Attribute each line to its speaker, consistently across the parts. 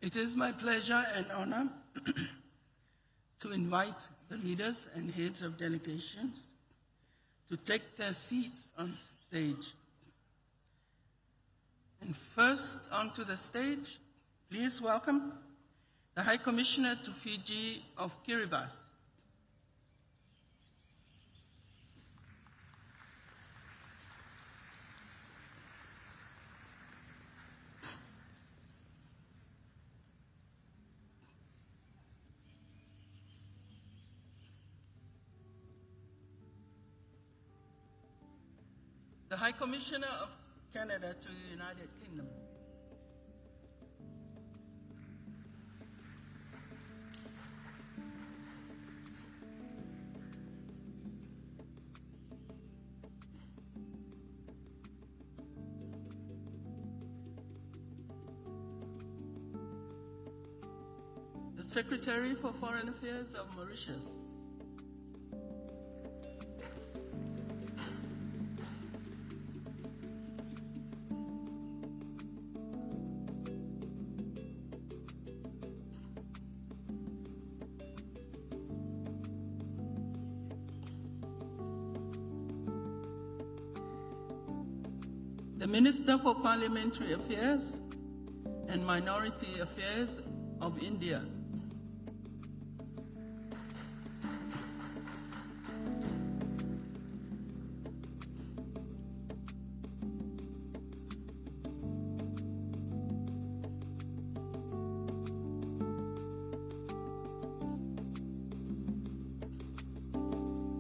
Speaker 1: It is my pleasure and honor to invite the leaders and heads of delegations to take their seats on stage. And first onto the stage, please welcome the High Commissioner to Fiji of Kiribati. The High Commissioner of Canada to the United Kingdom. The Secretary for Foreign Affairs of Mauritius. The Minister for Parliamentary Affairs and Minority Affairs of India.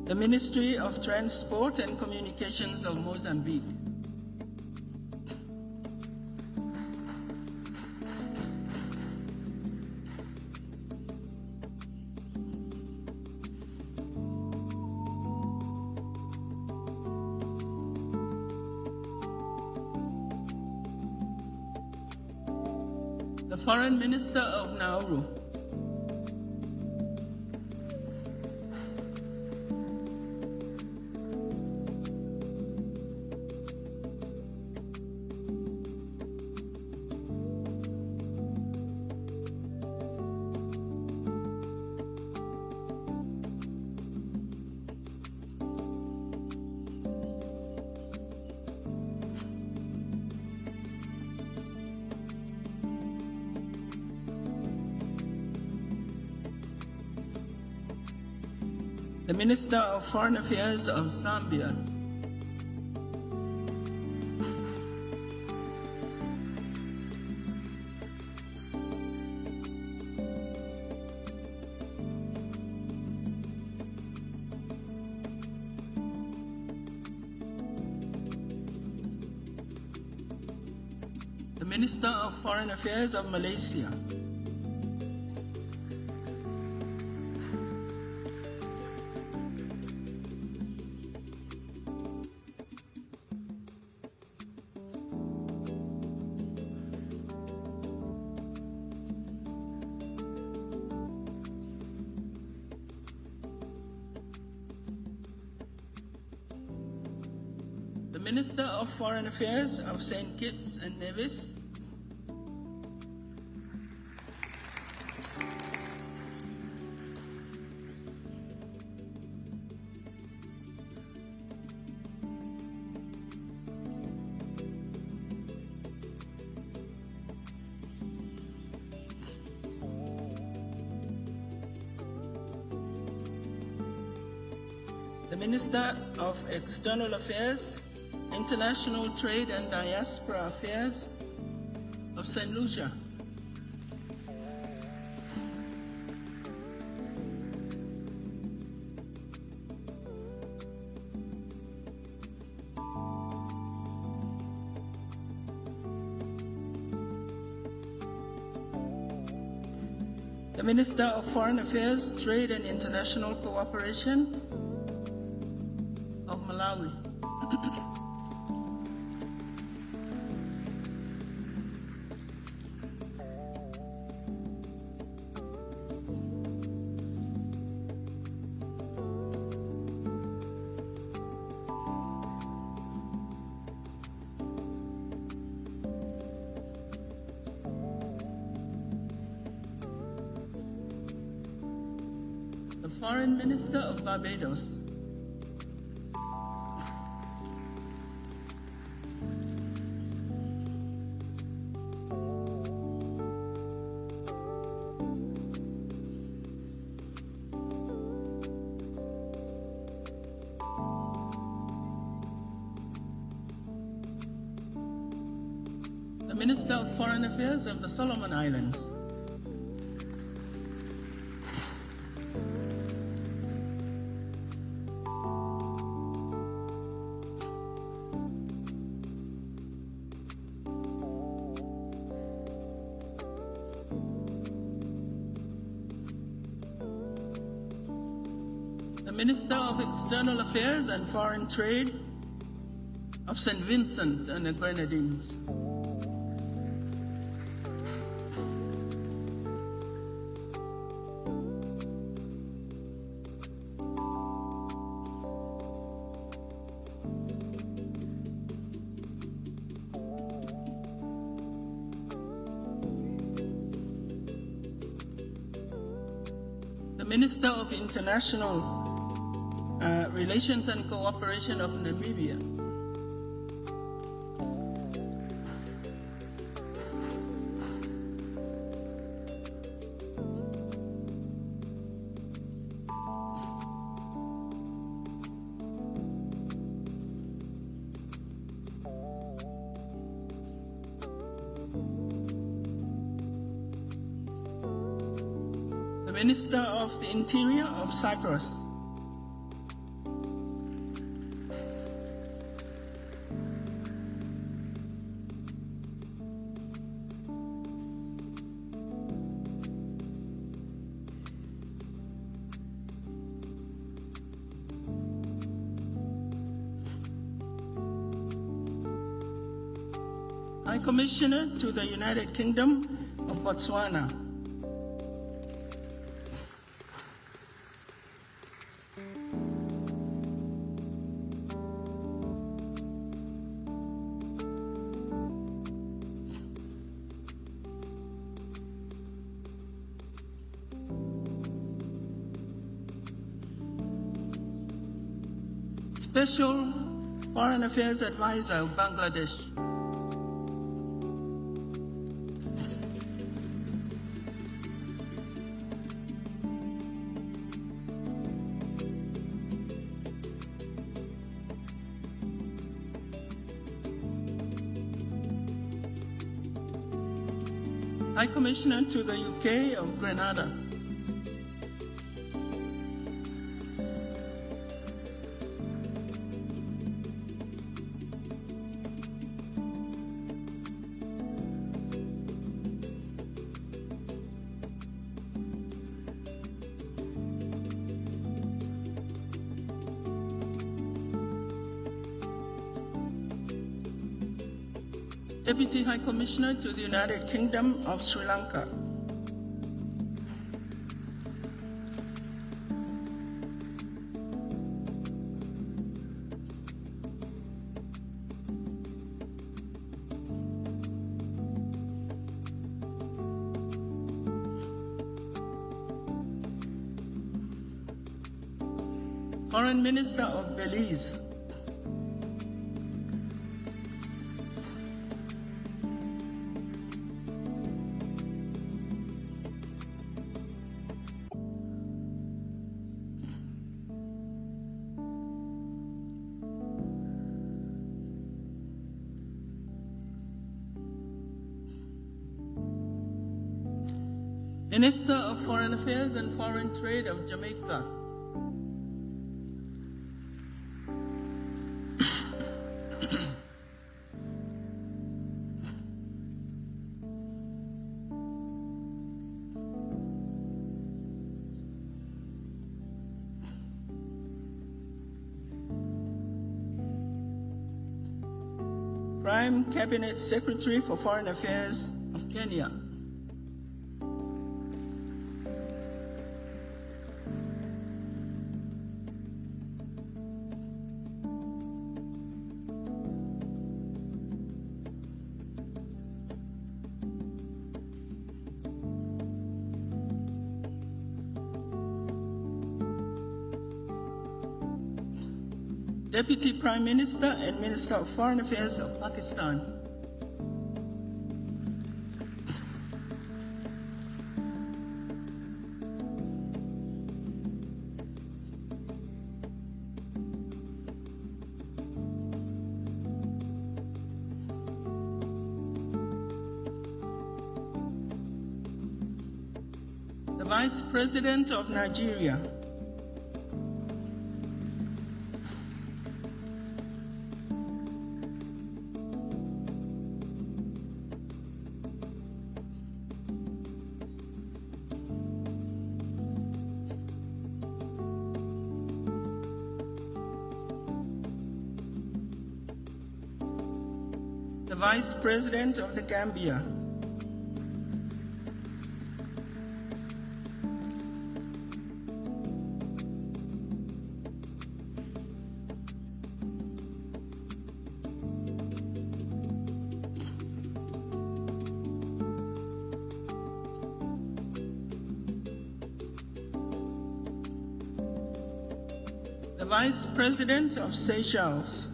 Speaker 1: The Ministry of Transport and Communications of Mozambique. The Foreign Minister of Nauru. The Minister of Foreign Affairs of Zambia. The Minister of Foreign Affairs of Malaysia. The Minister of Foreign Affairs of St. Kitts and Nevis. The Minister of External Affairs, International Trade and Diaspora Affairs of St. Lucia. The Minister of Foreign Affairs, Trade and International Cooperation of Malawi. the Foreign Minister of Barbados, the Minister of Foreign Affairs of the Solomon Islands, the Minister of External Affairs and Foreign Trade of St. Vincent and the Grenadines, the Minister of International Relations and Cooperation of Namibia, the Minister of the Interior of Cyprus, High Commissioner to the United Kingdom of Botswana, Special Foreign Affairs Advisor of Bangladesh, High Commissioner to the UK of Grenada, Deputy High Commissioner to the United Kingdom of Sri Lanka, Foreign Minister of Belize, Minister of Foreign Affairs and Foreign Trade of Jamaica, Prime Cabinet Secretary for Foreign Affairs of Kenya, Deputy Prime Minister and Minister of Foreign Affairs of Pakistan. The Vice President of Nigeria. The Vice President of the Gambia. The Vice President of Seychelles.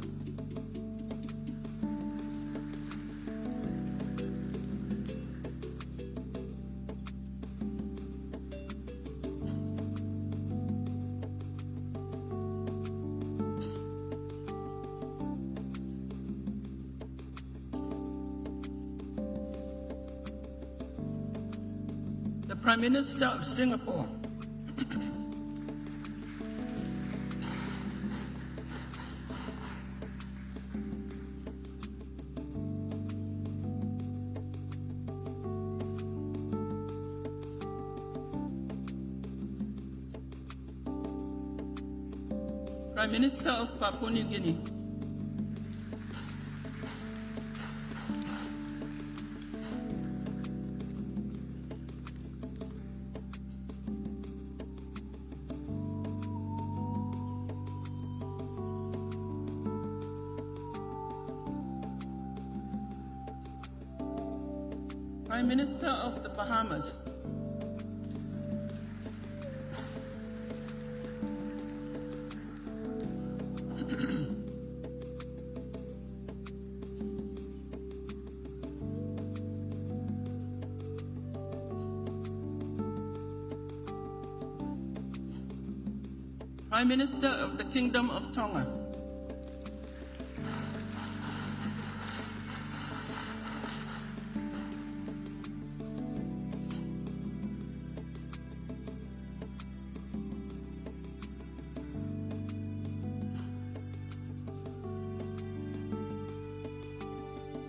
Speaker 1: The Prime Minister of Singapore. Prime Minister of Papua New Guinea. Prime Minister of the Bahamas. Prime Minister of the Kingdom of Tonga.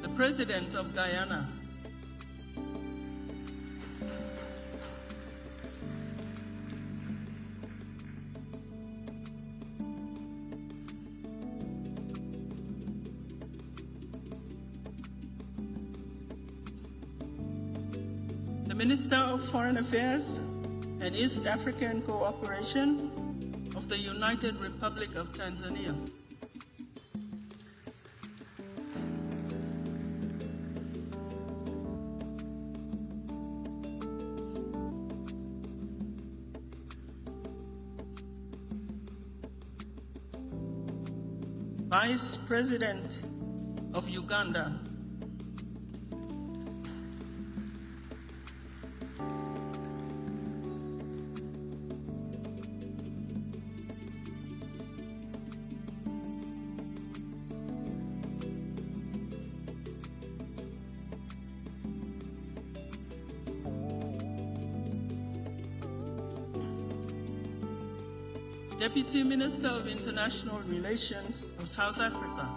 Speaker 1: The President of Guyana. The Minister of Foreign Affairs and East African Cooperation of the United Republic of Tanzania. Vice President of Uganda. Deputy Minister of International Relations of South Africa.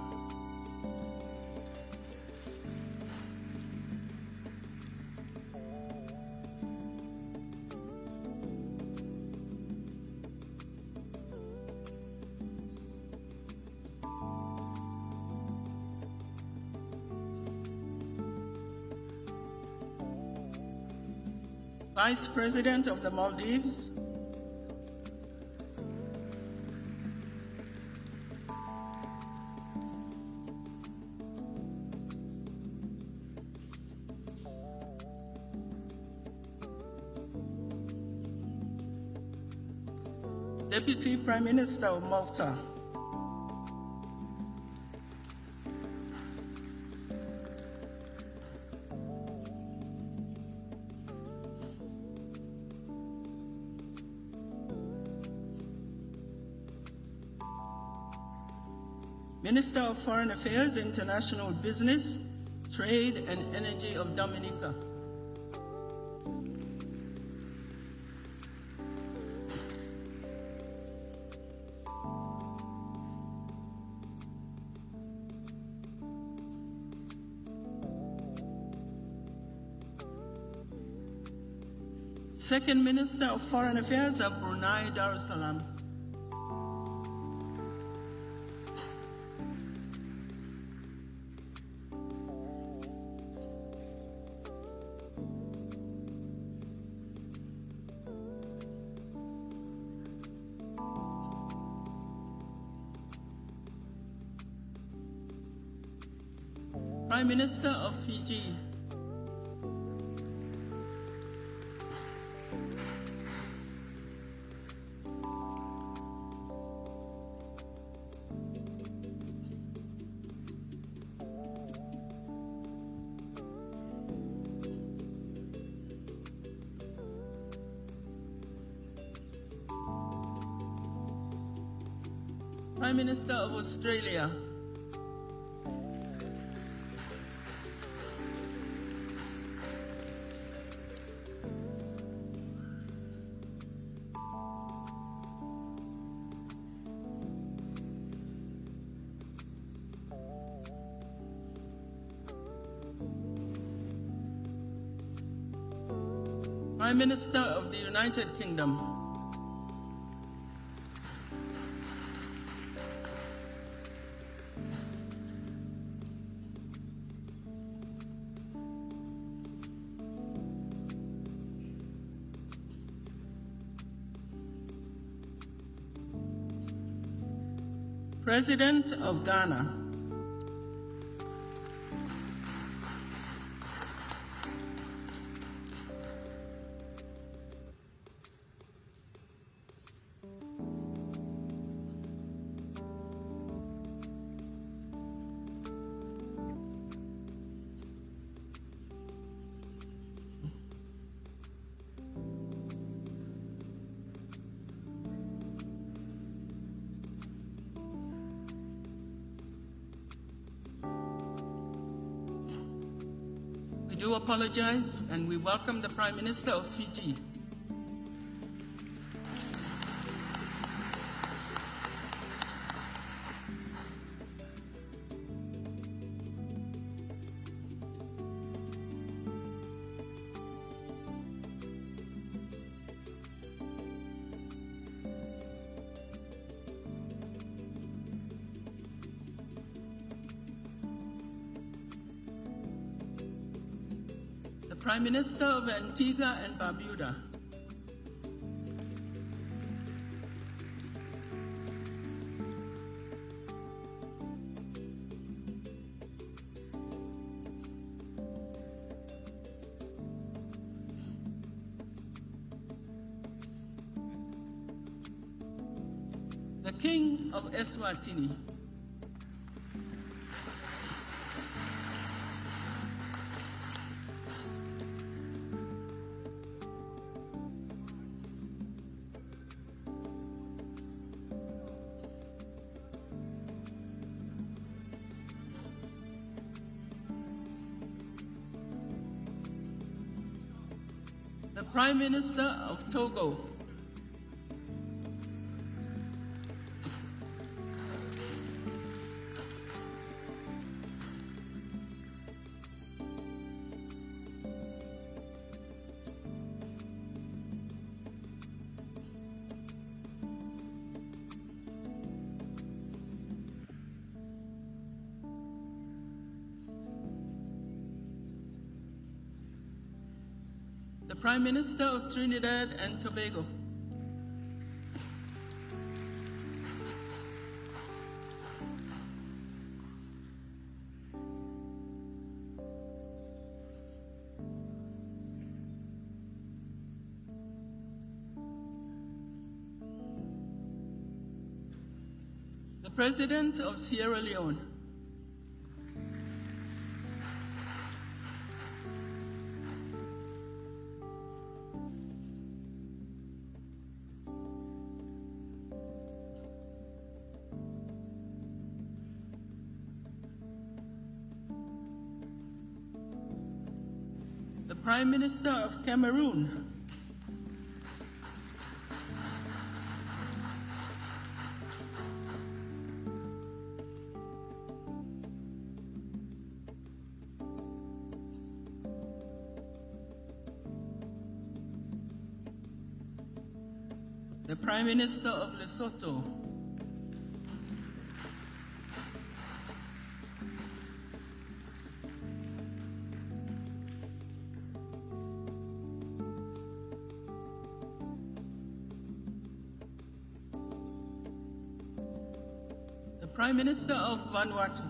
Speaker 1: Vice President of the Maldives. Deputy Prime Minister of Malta. Minister of Foreign Affairs, International Business, Trade and Energy of Dominica. Second Minister of Foreign Affairs of Brunei Darussalam. Prime Minister of Fiji. Prime Minister of Australia. Prime Minister of the United Kingdom. President of Ghana. We do apologize, and we welcome the Prime Minister of Fiji. Prime Minister of Antigua and Barbuda. The King of Eswatini. The Prime Minister of Togo. The Prime Minister of Trinidad and Tobago. The President of Sierra Leone. Prime Minister of Cameroon, the Prime Minister of Lesotho, the Prime Minister of Vanuatu,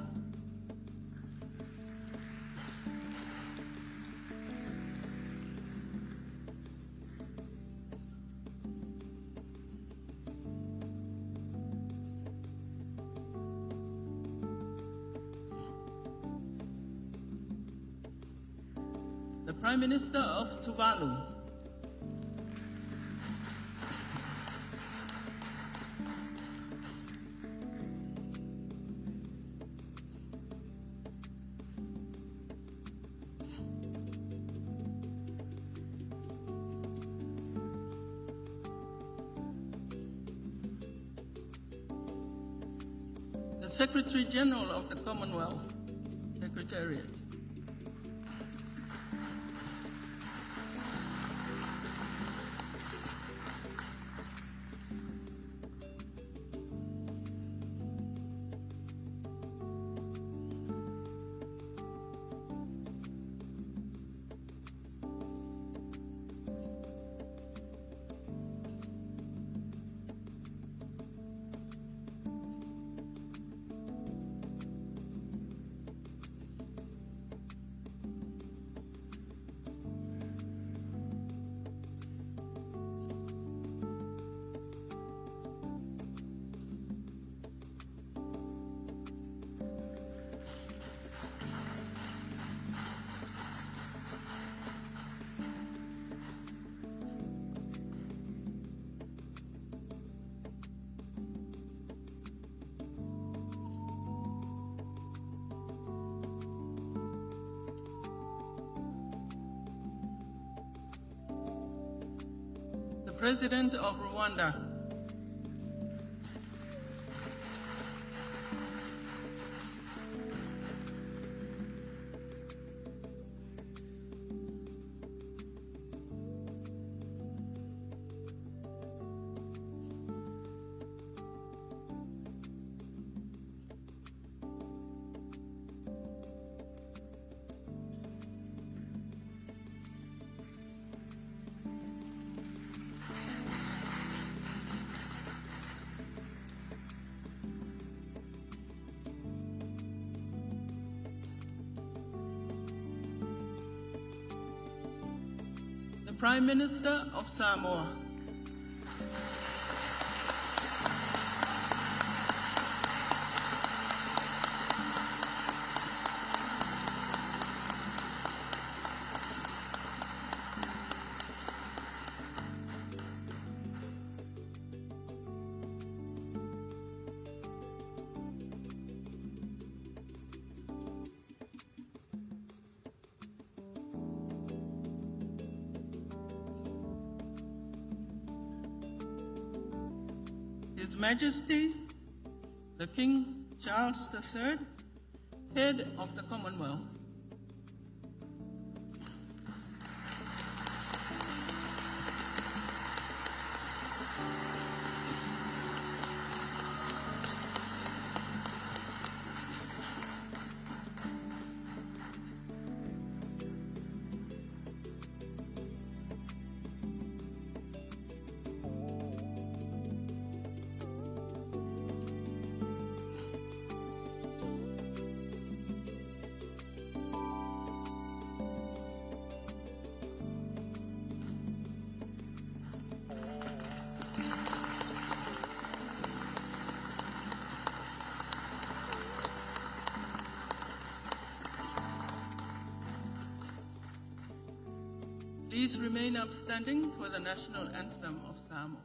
Speaker 1: the Prime Minister of Tuvalu, the Secretary General of the Commonwealth Secretariat, the President of Rwanda, the Prime Minister of Samoa, His Majesty, the King Charles III, Head of the Commonwealth, please remain upstanding for the national anthem of Samoa.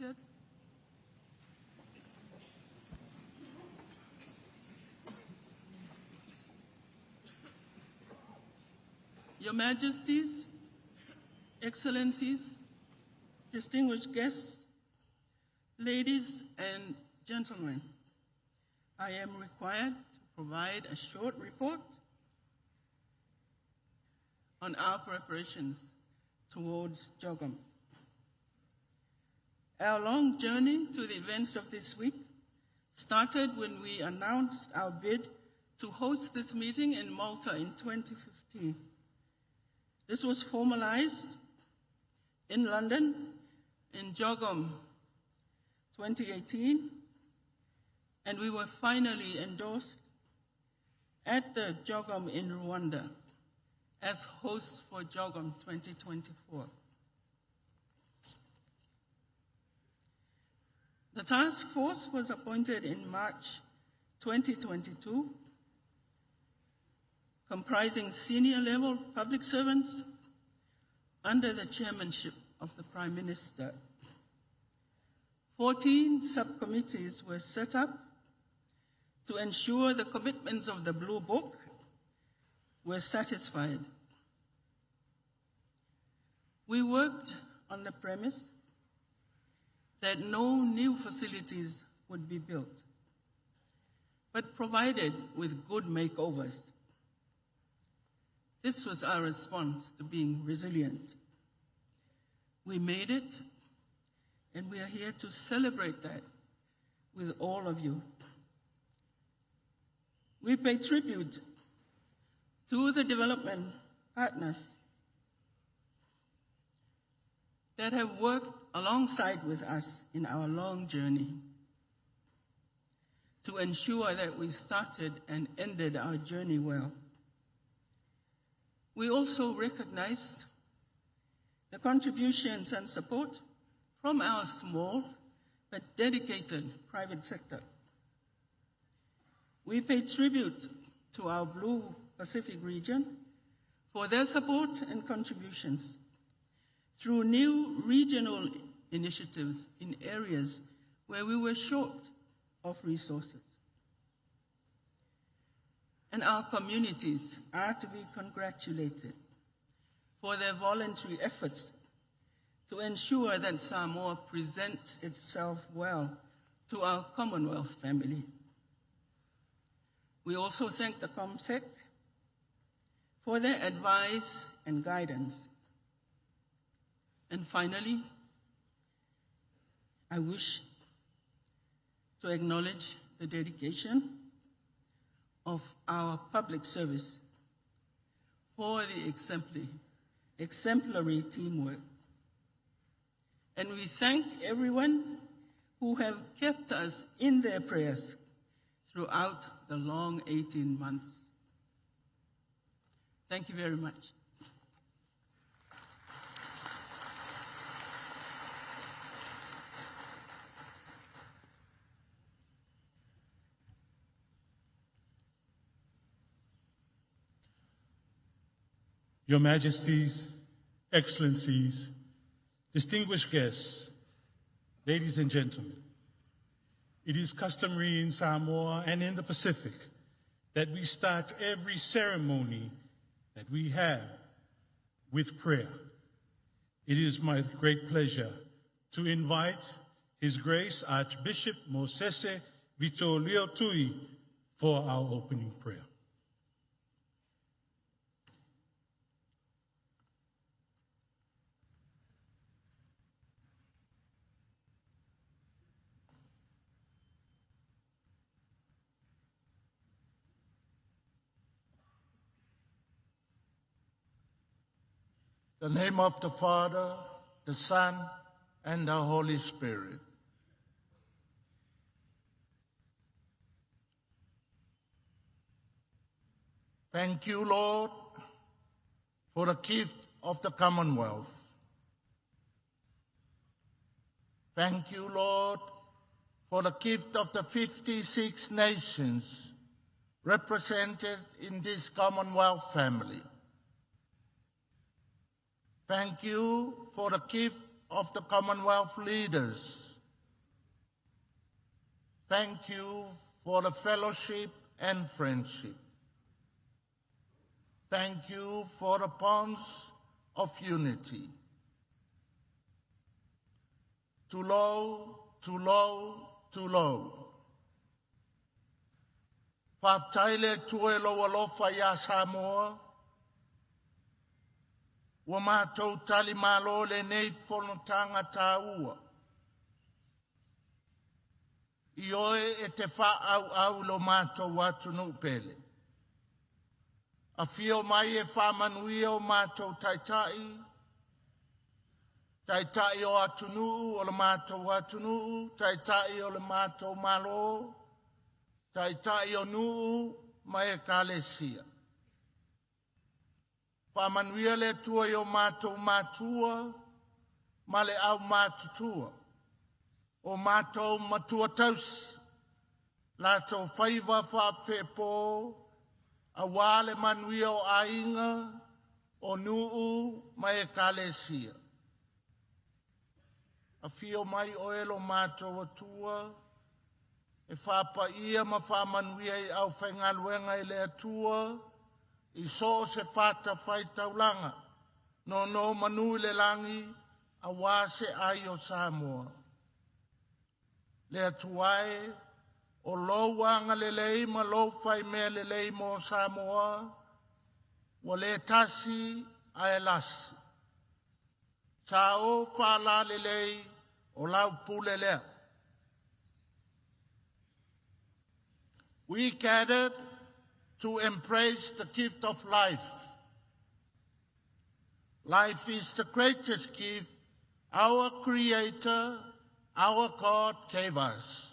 Speaker 1: seated. Your Majesties, Excellencies, distinguished guests, ladies and gentlemen, I am required to provide a short report on our preparations towards CHOGM. Our long journey to the events of this week started when we announced our bid to host this meeting in Malta in 2015. This was formalized in London in CHOGM 2018, and we were finally endorsed at the CHOGM in Rwanda as hosts for CHOGM 2024. The task force was appointed in March 2022, comprising senior-level public servants under the chairmanship of the Prime Minister. 14 subcommittees were set up to ensure the commitments of the Blue Book were satisfied. We worked on the premise that no new facilities would be built, but provided with good makeovers. This was our response to being resilient. We made it, and we are here to celebrate that with all of you. We pay tribute to the development partners that have worked alongside with us in our long journey to ensure that we started and ended our journey well. We also recognized the contributions and support from our small but dedicated private sector. We pay tribute to our Blue Pacific region for their support and contributions through new regional initiatives in areas where we were short of resources. And our communities are to be congratulated for their voluntary efforts to ensure that Samoa presents itself well to our Commonwealth family. We also thank the ComSec for their advice and guidance. And finally, I wish to acknowledge the dedication of our public service for the exemplary teamwork. And we thank everyone who have kept us in their prayers throughout the long 18 months. Thank you very much.
Speaker 2: Your Majesties, Excellencies, distinguished guests, ladies and gentlemen, it is customary in Samoa and in the Pacific that we start every ceremony that we have with prayer. It is my great pleasure to invite His Grace Archbishop Mosese Vito Leotui for our opening prayer.
Speaker 3: In the name of the Father, the Son, and the Holy Spirit. Thank you, Lord, for the gift of the Commonwealth. Thank you, Lord, for the gift of the 56 nations represented in this Commonwealth family. Thank you for the gift of the Commonwealth leaders Thank you for the fellowship and friendship. Thank you for the bonds of unity. Tulo, tulo, tulo. Whaptaile tuelo alofa ya Samoa. Wa mātou tali malo le nei whanotanga tāua. I oe e te wha au lo mātou watu no pele. A whio mai e wha manuia o mātou taitai. Taitai o atunu o le mātou atunu. Taitai o le mātou malo. Taitai o nuu mai e kālesia. Whamanuia le tua i o mātou mātua, ma le au mātutua. O mātou matua taus, lātou whaiva whapwhepo, a wāle manuia o ainga, o nuu mai e kālesia. A whio mai o elo mātou atua, e whapa ia ma whamanuia i au whaingaluenga i le atua, I so se whata whai taulanga, no manu le langi, a wase ai o Samoa. Le atuae, o lo wanga le lei ma lo whai mea le lei mo Samoa, wa le tasi a e lasi. Sa o whala le lei, o lau pule lea. We gathered to embrace the gift of life. Life is the greatest gift our Creator, our God gave us.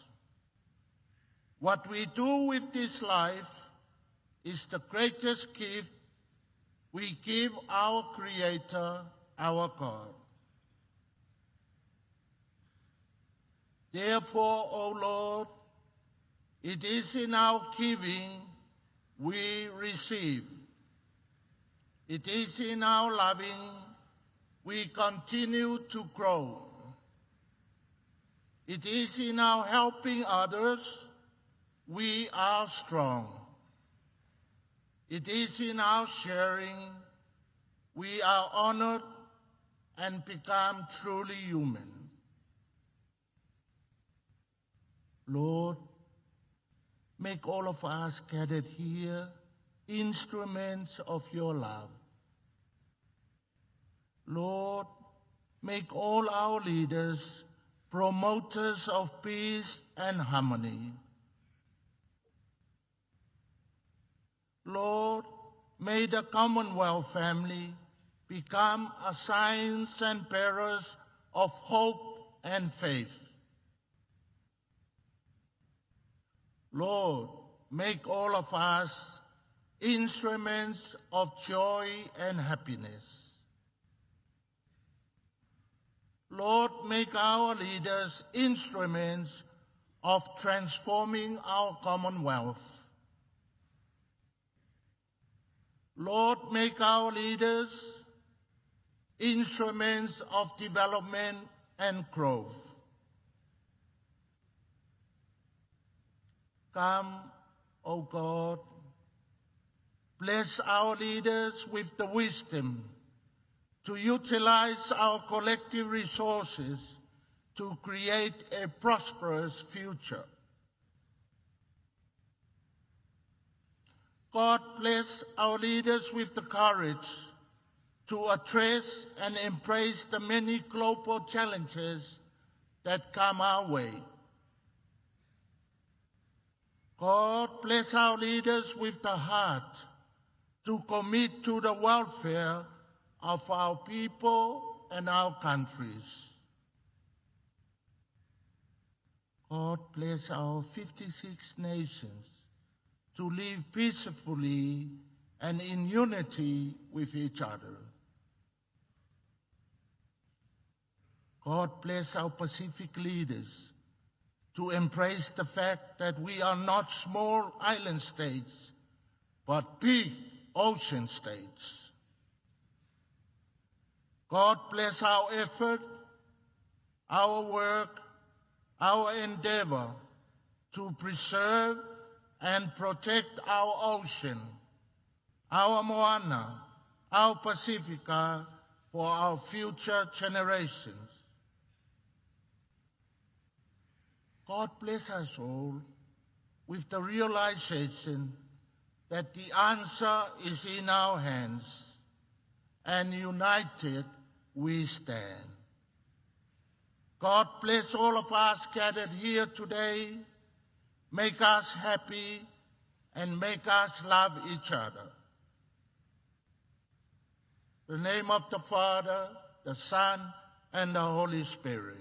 Speaker 3: What we do with this life is the greatest gift we give our Creator, our God. Therefore, O Lord, it is in our giving we receive. It is in our loving we continue to grow. It is in our helping others we are strong. It is in our sharing we are honored and become truly human. Lord, make all of us gathered here instruments of your love. Lord, make all our leaders promoters of peace and harmony. Lord, may the Commonwealth family become a signs and bearers of hope and faith. Lord, make all of us instruments of joy and happiness. Lord, make our leaders instruments of transforming our Commonwealth. Lord, make our leaders instruments of development and growth. Come, O God, bless our leaders with the wisdom to utilize our collective resources to create a prosperous future. God bless our leaders with the courage to address and embrace the many global challenges that come our way. God bless our leaders with the heart to commit to the welfare of our people and our countries. God bless our 56 nations to live peacefully and in unity with each other. God bless our Pacific leaders to embrace the fact that we are not small island states, but big ocean states. God bless our effort, our work, our endeavor to preserve and protect our ocean, our moana, our Pacifica, for our future generations. God bless us all with the realization that the answer is in our hands, and united we stand. God bless all of us gathered here today, make us happy, and make us love each other. In the name of the Father, the Son, and the Holy Spirit.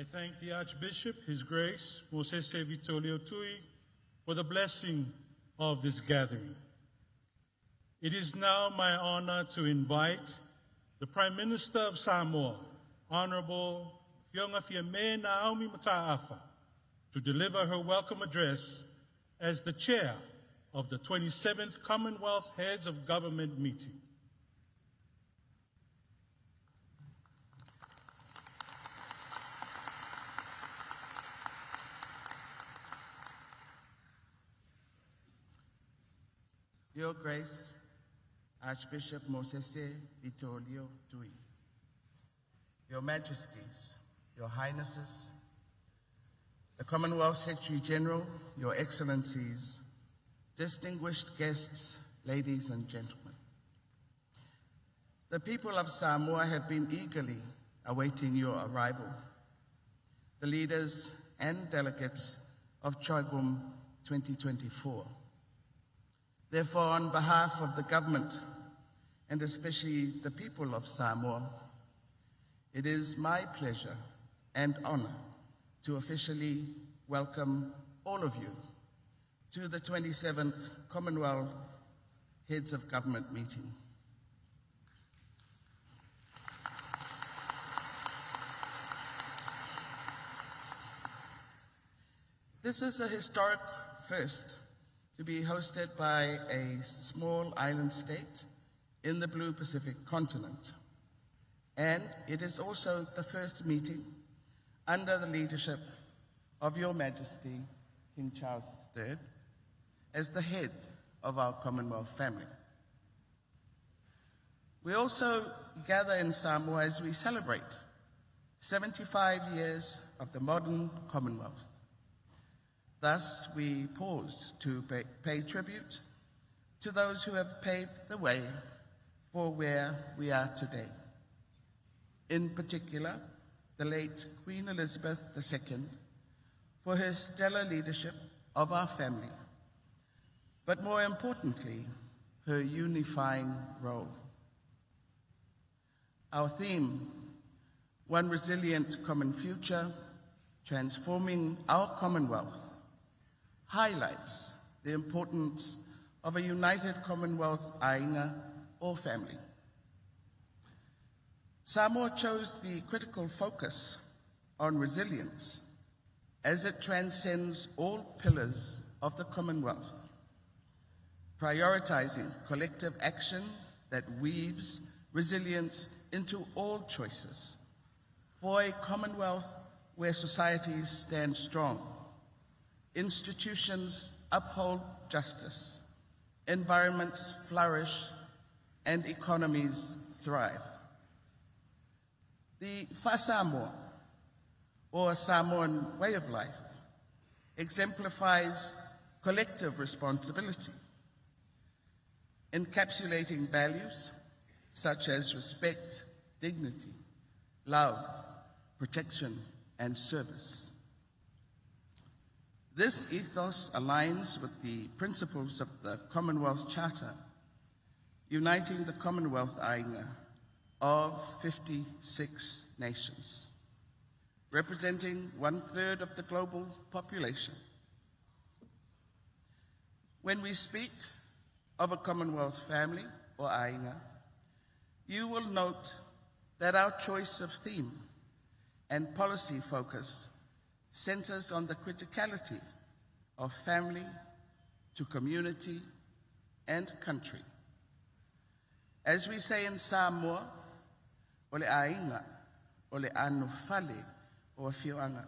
Speaker 2: I thank the Archbishop, His Grace, Moses Vittorio Tui, for the blessing of this gathering. It is now my honor to invite the Prime Minister of Samoa, Honorable Fiona Naomi Mataafa, to deliver her welcome address as the chair of the 27th Commonwealth Heads of Government meeting.
Speaker 4: Your Grace, Archbishop Mosese Vittorio Tui, Your Majesties, Your Highnesses, the Commonwealth Secretary General, Your Excellencies, distinguished guests, ladies and gentlemen. The people of Samoa have been eagerly awaiting your arrival. The leaders and delegates of CHOGM 2024. Therefore, on behalf of the government, and especially the people of Samoa, it is my pleasure and honor to officially welcome all of you to the 27th Commonwealth Heads of Government meeting. This is a historic first to be hosted by a small island state in the Blue Pacific continent. And it is also the first meeting under the leadership of Your Majesty, King Charles III, as the head of our Commonwealth family. We also gather in Samoa as we celebrate 75 years of the modern Commonwealth. Thus, we pause to pay tribute to those who have paved the way for where we are today. In particular, the late Queen Elizabeth II for her stellar leadership of our family, but more importantly, her unifying role. Our theme, One Resilient Common Future, Transforming Our Commonwealth, highlights the importance of a united Commonwealth ainga or family. Samoa chose the critical focus on resilience as it transcends all pillars of the Commonwealth, prioritizing collective action that weaves resilience into all choices for a Commonwealth where societies stand strong, institutions uphold justice, environments flourish, and economies thrive. The Whasamoa, or Samoan way of life, exemplifies collective responsibility, encapsulating values such as respect, dignity, love, protection, and service. This ethos aligns with the principles of the Commonwealth Charter, uniting the Commonwealth ainga of 56 nations, representing 1/3 of the global population. When we speak of a Commonwealth family or ainga, you will note that our choice of theme and policy focus centers on the criticality of family to community and country. As we say in Samoa, ole ainga, ole anu fale, o whioanga.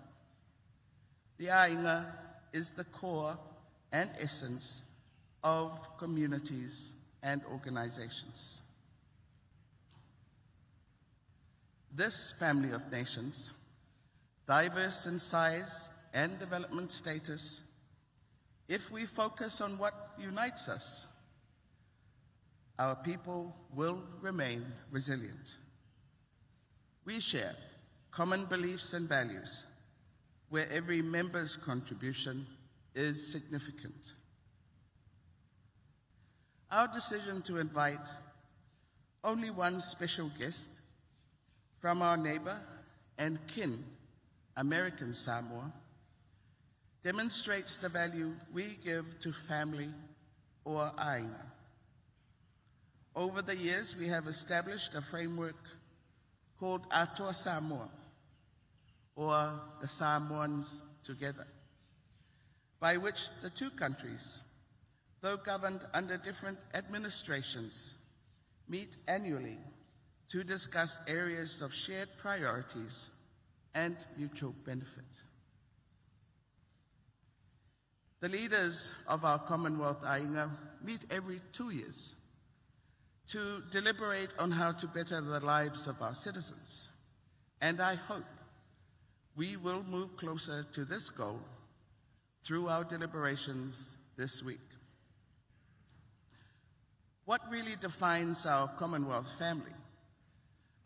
Speaker 4: The ainga is the core and essence of communities and organizations. This family of nations, diverse in size and development status, if we focus on what unites us, our people will remain resilient. We share common beliefs and values where every member's contribution is significant. Our decision to invite only one special guest from our neighbor and kin, American Samoa, demonstrates the value we give to family or ainga. Over the years, we have established a framework called Atua Samoa, or the Samoans Together, by which the two countries, though governed under different administrations, meet annually to discuss areas of shared priorities and mutual benefit. The leaders of our Commonwealth ainga meet every 2 years to deliberate on how to better the lives of our citizens. And I hope we will move closer to this goal through our deliberations this week. What really defines our Commonwealth family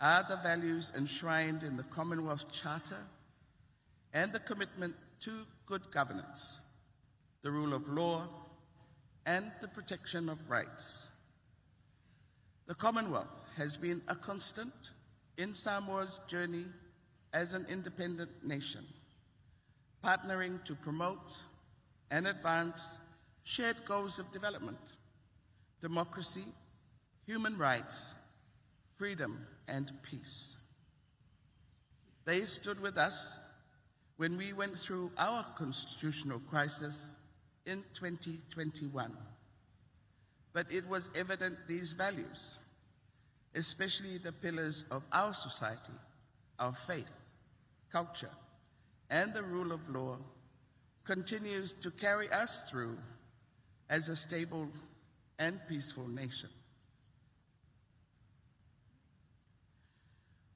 Speaker 4: are the values enshrined in the Commonwealth Charter and the commitment to good governance, the rule of law, and the protection of rights. The Commonwealth has been a constant in Samoa's journey as an independent nation, partnering to promote and advance shared goals of development, democracy, human rights, freedom, and peace. They stood with us when we went through our constitutional crisis in 2021. But it was evident these values, especially the pillars of our society, our faith, culture, and the rule of law, continues to carry us through as a stable and peaceful nation.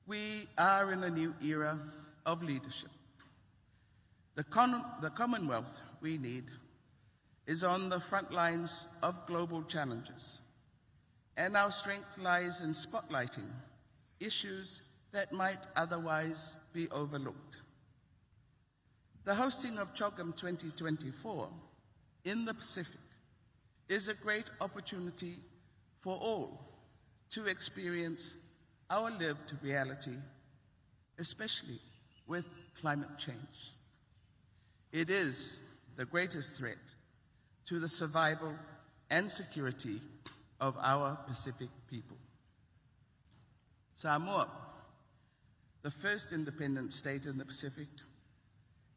Speaker 4: We are in a new era of leadership. The Commonwealth we need is on the front lines of global challenges, and our strength lies in spotlighting issues that might otherwise be overlooked. The hosting of CHOGM 2024 in the Pacific is a great opportunity for all to experience our lived reality, especially with climate change. It is the greatest threat to the survival and security of our Pacific people. Samoa, the first independent state in the Pacific,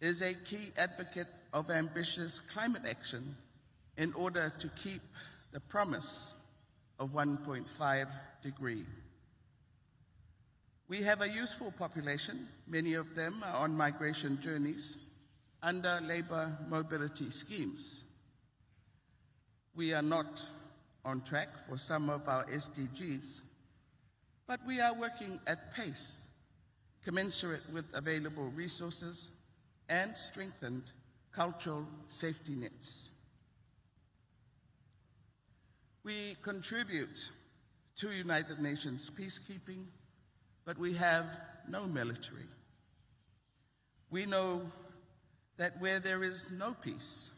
Speaker 4: is a key advocate of ambitious climate action in order to keep the promise of 1.5 degrees. We have a youthful population. Many of them are on migration journeys under labor mobility schemes. We are not on track for some of our SDGs, but we are working at pace, commensurate with available resources and strengthened cultural safety nets. We contribute to United Nations peacekeeping, but we have no military. We know that where there is no peace,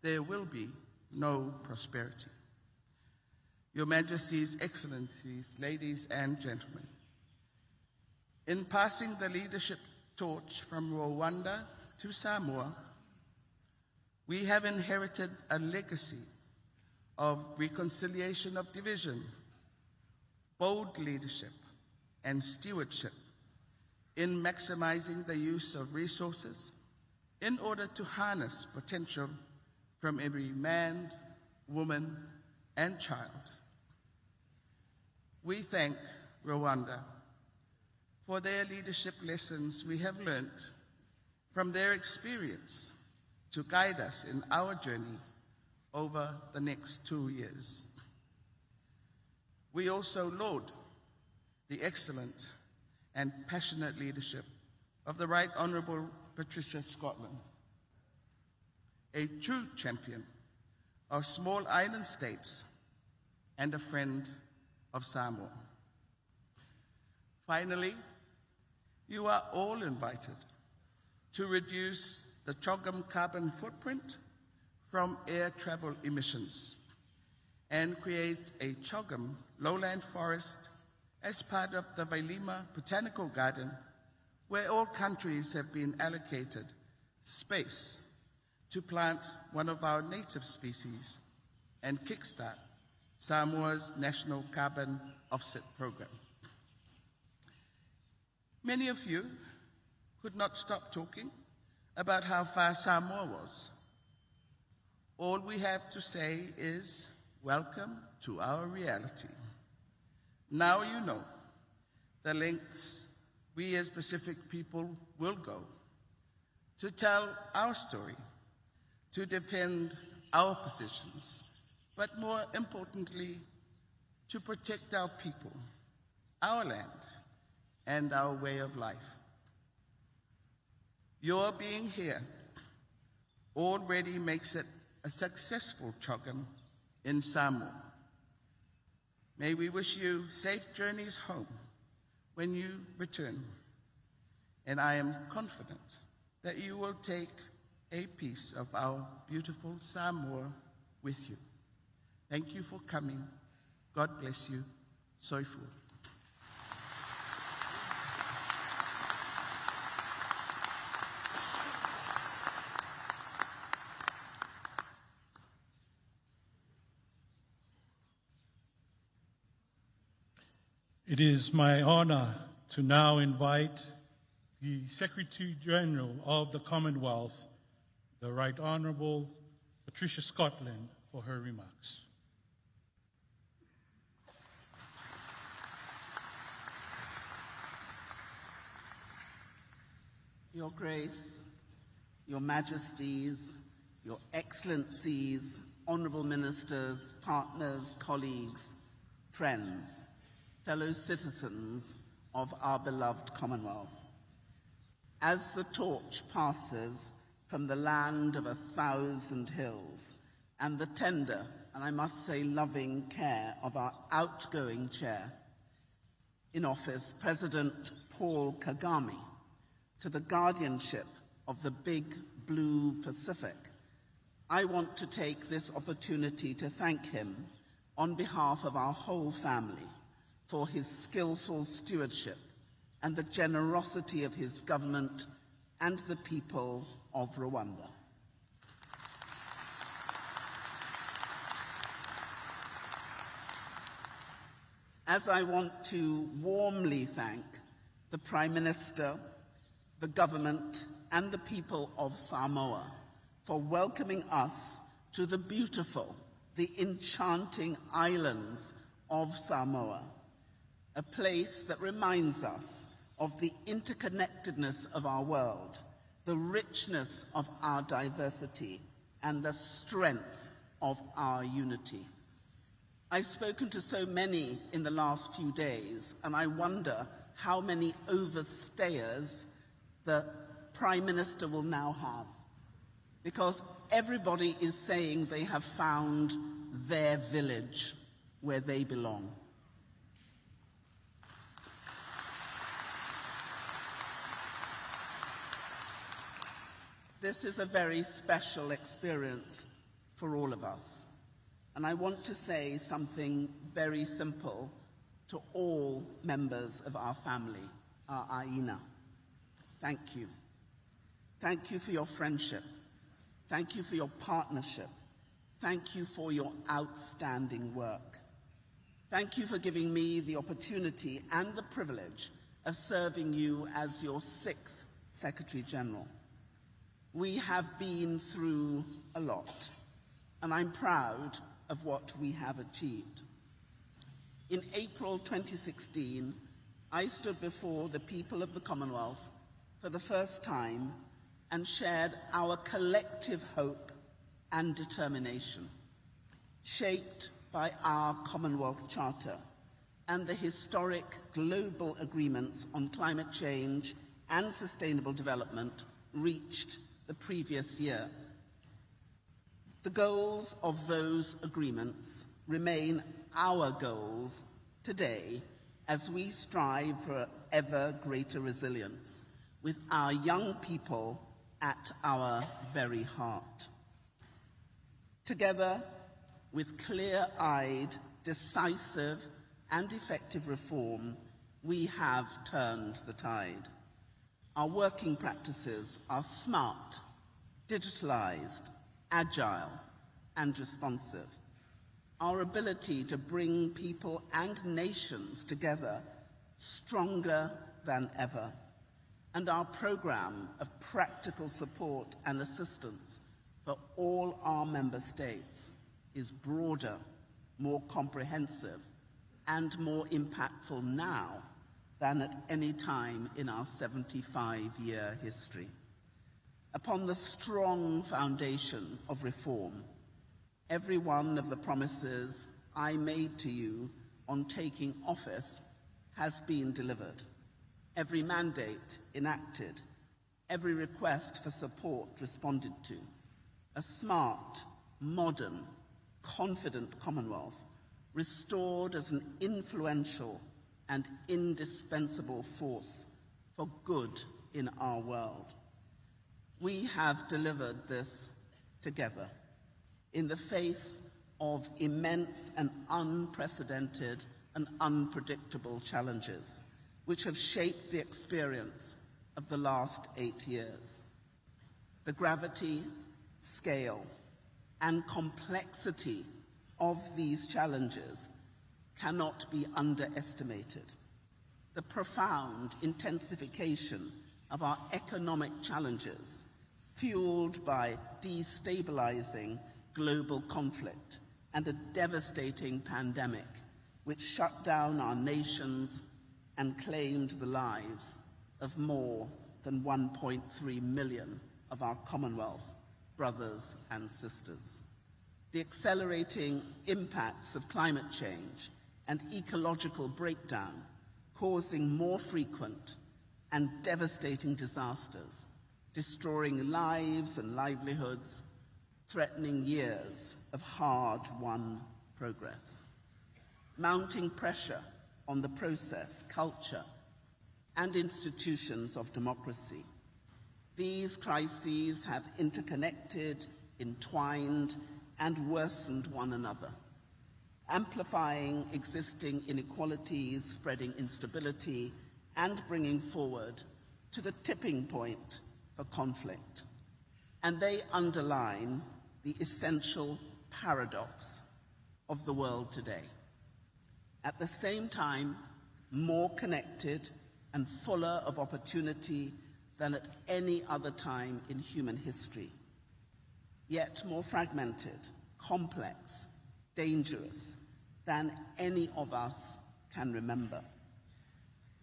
Speaker 4: there will be no prosperity. Your Majesties, Excellencies, ladies and gentlemen, in passing the leadership torch from Rwanda to Samoa, we have inherited a legacy of reconciliation of division, bold leadership, and stewardship in maximizing the use of resources in order to harness potential from every man, woman, and child. We thank Rwanda for their leadership lessons we have learned from their experience to guide us in our journey over the next 2 years. We also laud the excellent and passionate leadership of the Right Honourable Patricia Scotland, a true champion of small island states and a friend of Samoa. Finally, you are all invited to reduce the CHOGM carbon footprint from air travel emissions and create a CHOGM lowland forest as part of the Vailima Botanical Garden, where all countries have been allocated space to plant one of our native species and kickstart Samoa's national carbon offset program. Many of you could not stop talking about how far Samoa was. All we have to say is, welcome to our reality. Now you know the lengths we as Pacific people will go to tell our story, to defend our positions, but more importantly, to protect our people, our land, and our way of life. Your being here already makes it a successful CHOGM in Samoa. May we wish you safe journeys home when you return, and I am confident that you will take a piece of our beautiful Samoa with you. Thank you for coming. God bless you. Soifu.
Speaker 2: It is my honor to now invite the Secretary General of the Commonwealth, the Right Honourable Patricia Scotland, for her remarks.
Speaker 5: Your Grace, Your Majesties, Your Excellencies, Honourable Ministers, partners, colleagues, friends, fellow citizens of our beloved Commonwealth. As the torch passes from the land of 1,000 hills and the tender, and I must say loving care of our outgoing chair in office, President Paul Kagame, to the guardianship of the big blue Pacific, I want to take this opportunity to thank him on behalf of our whole family for his skillful stewardship and the generosity of his government and the people of Rwanda. As I want to warmly thank the Prime Minister, the government, and the people of Samoa for welcoming us to the beautiful, the enchanting islands of Samoa, a place that reminds us of the interconnectedness of our world, the richness of our diversity, and the strength of our unity. I've spoken to so many in the last few days, and I wonder how many overstayers the Prime Minister will now have, because everybody is saying they have found their village where they belong. This is a very special experience for all of us. And I want to say something very simple to all members of our family, our Aina. Thank you. Thank you for your friendship. Thank you for your partnership. Thank you for your outstanding work. Thank you for giving me the opportunity and the privilege of serving you as your 6th Secretary General. We have been through a lot, and I'm proud of what we have achieved. In April 2016, I stood before the people of the Commonwealth for the first time and shared our collective hope and determination, shaped by our Commonwealth Charter and the historic global agreements on climate change and sustainable development reached the previous year. The goals of those agreements remain our goals today as we strive for ever greater resilience, with our young people at our very heart. Together, with clear-eyed, decisive, and effective reform, we have turned the tide. Our working practices are smart, digitalized, agile, and responsive. Our ability to bring people and nations together stronger than ever. And our program of practical support and assistance for all our member states is broader, more comprehensive, and more impactful now than at any time in our 75-year history. Upon the strong foundation of reform, every one of the promises I made to you on taking office has been delivered. Every mandate enacted, every request for support responded to. A smart, modern, confident Commonwealth restored as an influential and indispensable force for good in our world. We have delivered this together in the face of immense and unprecedented and unpredictable challenges which have shaped the experience of the last 8 years. The gravity, scale, and complexity of these challenges cannot be underestimated. The profound intensification of our economic challenges, fueled by destabilizing global conflict and a devastating pandemic which shut down our nations and claimed the lives of more than 1.3 million of our Commonwealth brothers and sisters. The accelerating impacts of climate change and ecological breakdown, causing more frequent and devastating disasters, destroying lives and livelihoods, threatening years of hard-won progress. Mounting pressure on the process, culture, and institutions of democracy. These crises have interconnected, entwined, and worsened one another, amplifying existing inequalities, spreading instability, and bringing forward to the tipping point for conflict. And they underline the essential paradox of the world today. At the same time, more connected and fuller of opportunity than at any other time in human history, yet more fragmented, complex, dangerous than any of us can remember.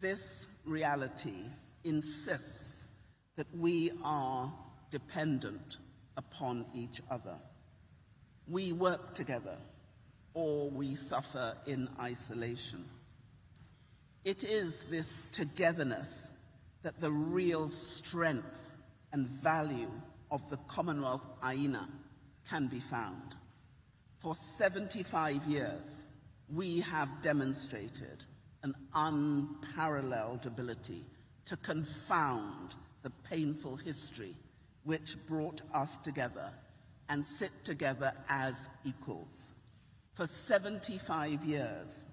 Speaker 5: This reality insists that we are dependent upon each other. We work together, or we suffer in isolation. It is this togetherness that the real strength and value of the Commonwealth Aina can be found. For 75 years, we have demonstrated an unparalleled ability to confound the painful history which brought us together and sit together as equals. For 75 years,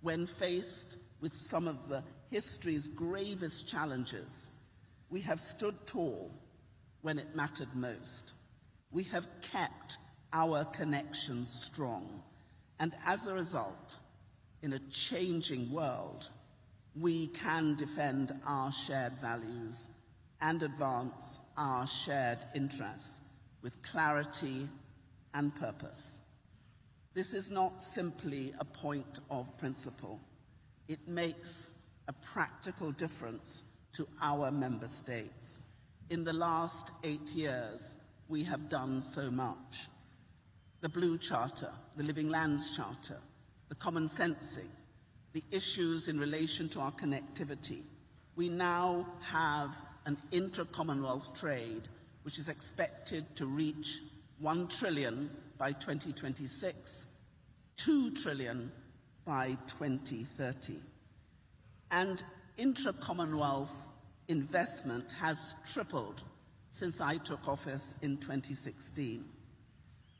Speaker 5: when faced with some of the history's gravest challenges, we have stood tall when it mattered most. We have kept our connections strong, and as a result, in a changing world, we can defend our shared values and advance our shared interests with clarity and purpose. This is not simply a point of principle. It makes a practical difference to our member states. In the last 8 years, we have done so much. The Blue Charter, the Living Lands Charter, the common sensing, the issues in relation to our connectivity. We now have an inter-Commonwealth trade which is expected to reach 1 trillion by 2026, 2 trillion by 2030. And intra-Commonwealth investment has tripled since I took office in 2016.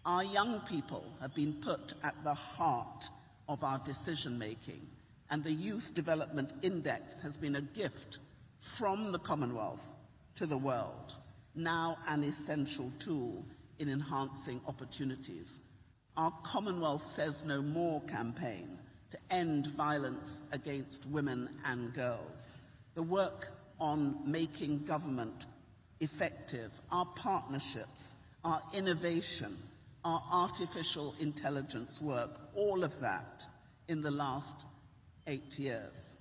Speaker 5: Our young people have been put at the heart of our decision-making, and the Youth Development Index has been a gift from the Commonwealth to the world, now an essential tool in enhancing opportunities. Our Commonwealth Says No More campaign to end violence against women and girls, the work on making government effective, our partnerships, our innovation, our artificial intelligence work, all of that in the last 8 years.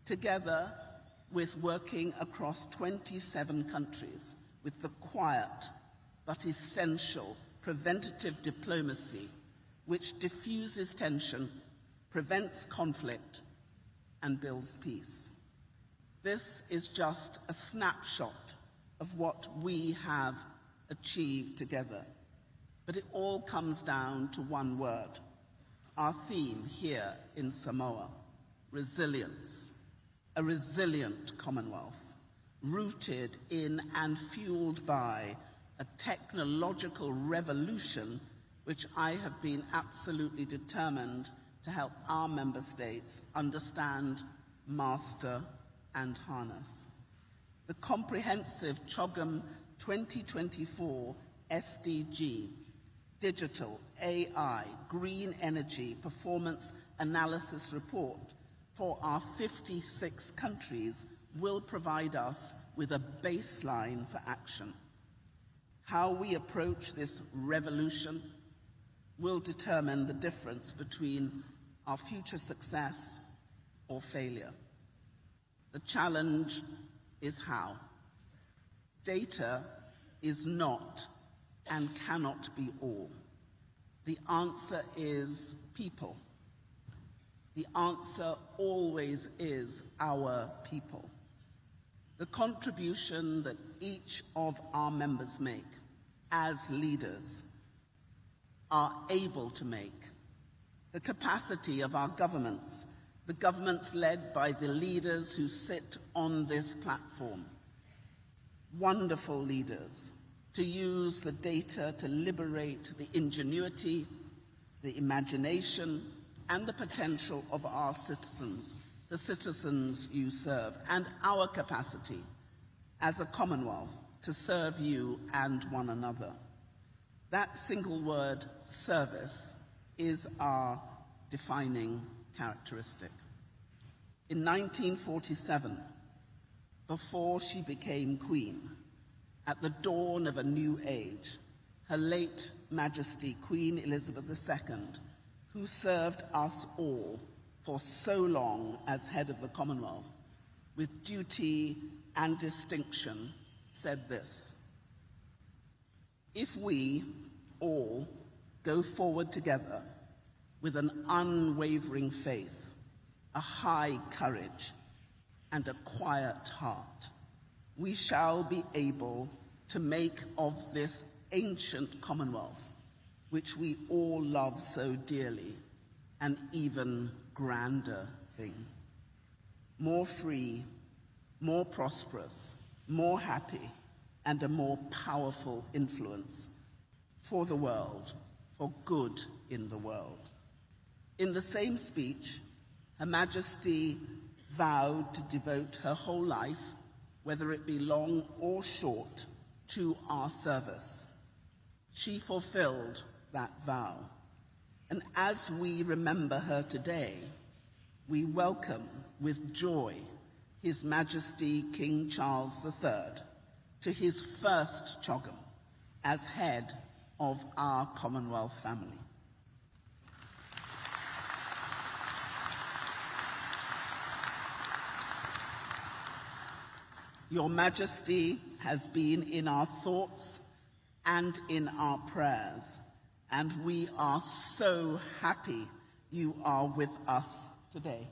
Speaker 5: Together with working across 27 countries with the quiet but essential preventative diplomacy which diffuses tension, prevents conflict, and builds peace. This is just a snapshot of what we have achieved together. But it all comes down to one word, our theme here in Samoa: resilience. A resilient Commonwealth, rooted in and fueled by a technological revolution which I have been absolutely determined to help our member states understand, master, and harness. The comprehensive CHOGM 2024 SDG, Digital, AI, Green Energy Performance Analysis Report for our 56 countries will provide us with a baseline for action. How we approach this revolution will determine the difference between our future success or failure. The challenge is how. Data is not and cannot be all. The answer is people. The answer always is our people. The contribution that each of our members make as leaders are able to make, the capacity of our governments, the governments led by the leaders who sit on this platform, wonderful leaders, to use the data to liberate the ingenuity, the imagination, and the potential of our citizens, the citizens you serve, and our capacity as a Commonwealth to serve you and one another. That single word, service, is our defining characteristic. In 1947, before she became Queen, at the dawn of a new age, Her late Majesty Queen Elizabeth II, who served us all for so long as head of the Commonwealth, with duty and distinction, said this: "If we all go forward together with an unwavering faith, a high courage, and a quiet heart, we shall be able to make of this ancient Commonwealth, which we all love so dearly, an even grander thing. More free, more prosperous, more happy, and a more powerful influence for the world, for good in the world." In the same speech, Her Majesty vowed to devote her whole life, whether it be long or short, to our service. She fulfilled that vow. And as we remember her today, we welcome with joy His Majesty King Charles III to his first CHOGM as head of our Commonwealth family. Your Majesty has been in our thoughts and in our prayers, and we are so happy you are with us today.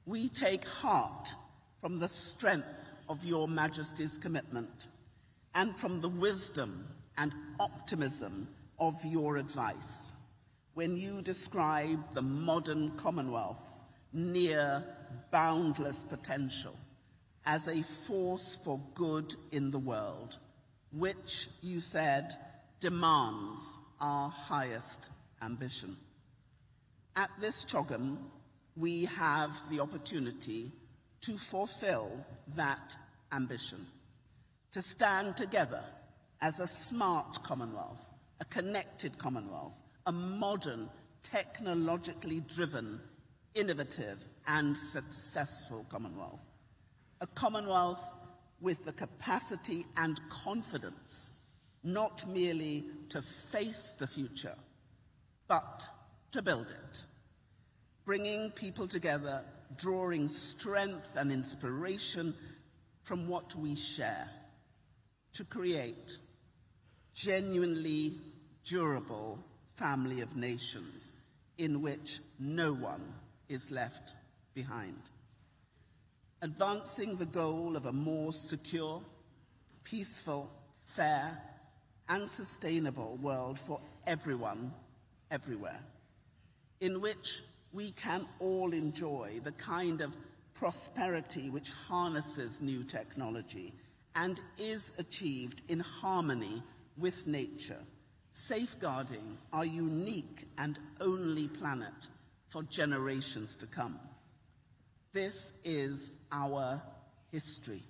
Speaker 5: We take heart from the strength of Your Majesty's commitment and from the wisdom and optimism of your advice when you describe the modern Commonwealth's near boundless potential as a force for good in the world, which, you said, demands our highest ambition. At this CHOGM, we have the opportunity to fulfill that ambition, to stand together as a smart Commonwealth, a connected Commonwealth, a modern, technologically driven, innovative, and successful Commonwealth. A Commonwealth with the capacity and confidence not merely to face the future, but to build it, bringing people together, drawing strength and inspiration from what we share, to create genuinely durable family of nations in which no one is left behind. Advancing the goal of a more secure, peaceful, fair, and sustainable world for everyone, everywhere, in which we can all enjoy the kind of prosperity which harnesses new technology and is achieved in harmony with nature, safeguarding our unique and only planet for generations to come. This is our history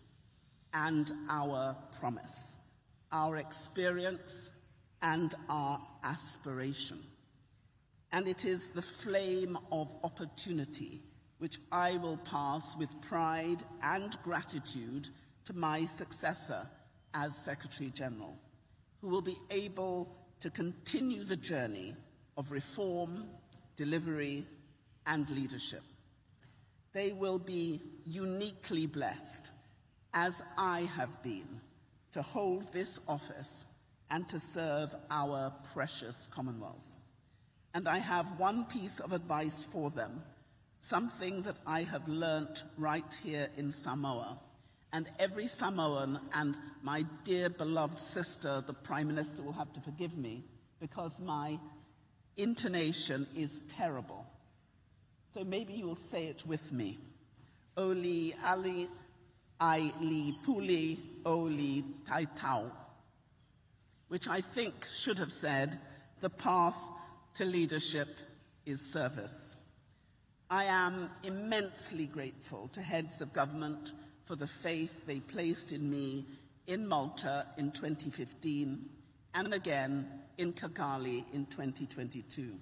Speaker 5: and our promise, our experience and our aspiration. And it is the flame of opportunity which I will pass with pride and gratitude to my successor as Secretary General, who will be able to continue the journey of reform, delivery, and leadership. They will be uniquely blessed, as I have been, to hold this office and to serve our precious Commonwealth. And I have one piece of advice for them, something that I have learnt right here in Samoa. And every Samoan and my dear beloved sister, the Prime Minister, will have to forgive me because my intonation is terrible. So maybe you will say it with me. Oli ali ai li puli oli taitau, which I think should have said, the path to leadership is service. I am immensely grateful to heads of government for the faith they placed in me in Malta in 2015 and again in Kigali in 2022.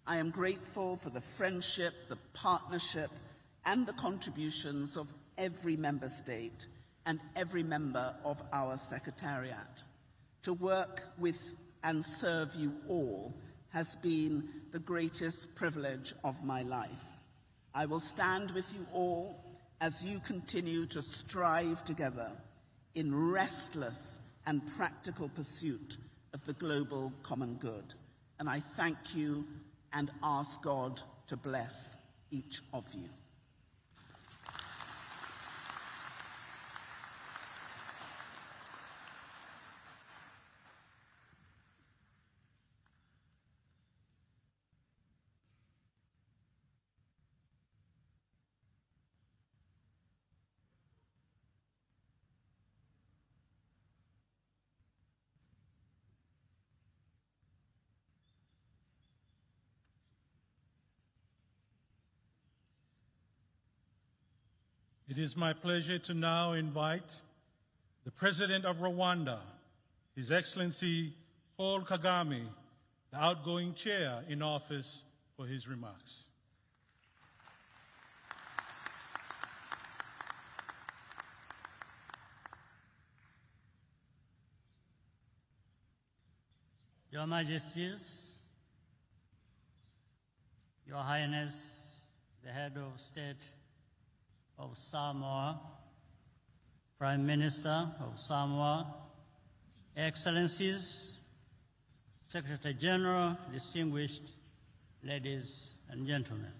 Speaker 5: I am grateful for the friendship, the partnership, and the contributions of every member state and every member of our Secretariat. To work with and serve you all has been the greatest privilege of my life. I will stand with you all as you continue to strive together in restless and practical pursuit of the global common good. And I thank you and ask God to bless each of you.
Speaker 2: It is my pleasure to now invite the President of Rwanda, His Excellency Paul Kagame, the outgoing chair in office, for his remarks.
Speaker 6: Your Majesties, Your Highness, the Head of State of Samoa, Prime Minister of Samoa, Excellencies, Secretary General, distinguished ladies and gentlemen.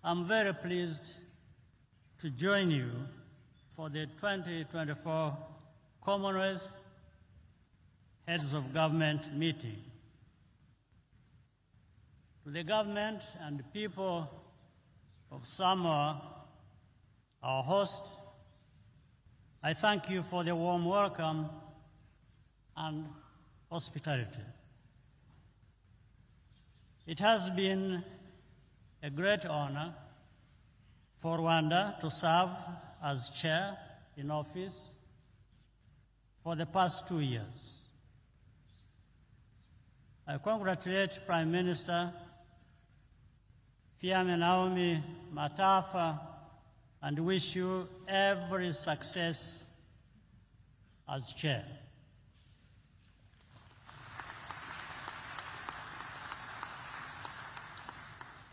Speaker 6: I'm very pleased to join you for the 2024 Commonwealth Heads of Government meeting. To the government and the people of Samoa, our host, I thank you for the warm welcome and hospitality. It has been a great honor for Rwanda to serve as chair in office for the past 2 years. I congratulate Prime Minister Fiame Naomi Matafa and wish you every success as chair.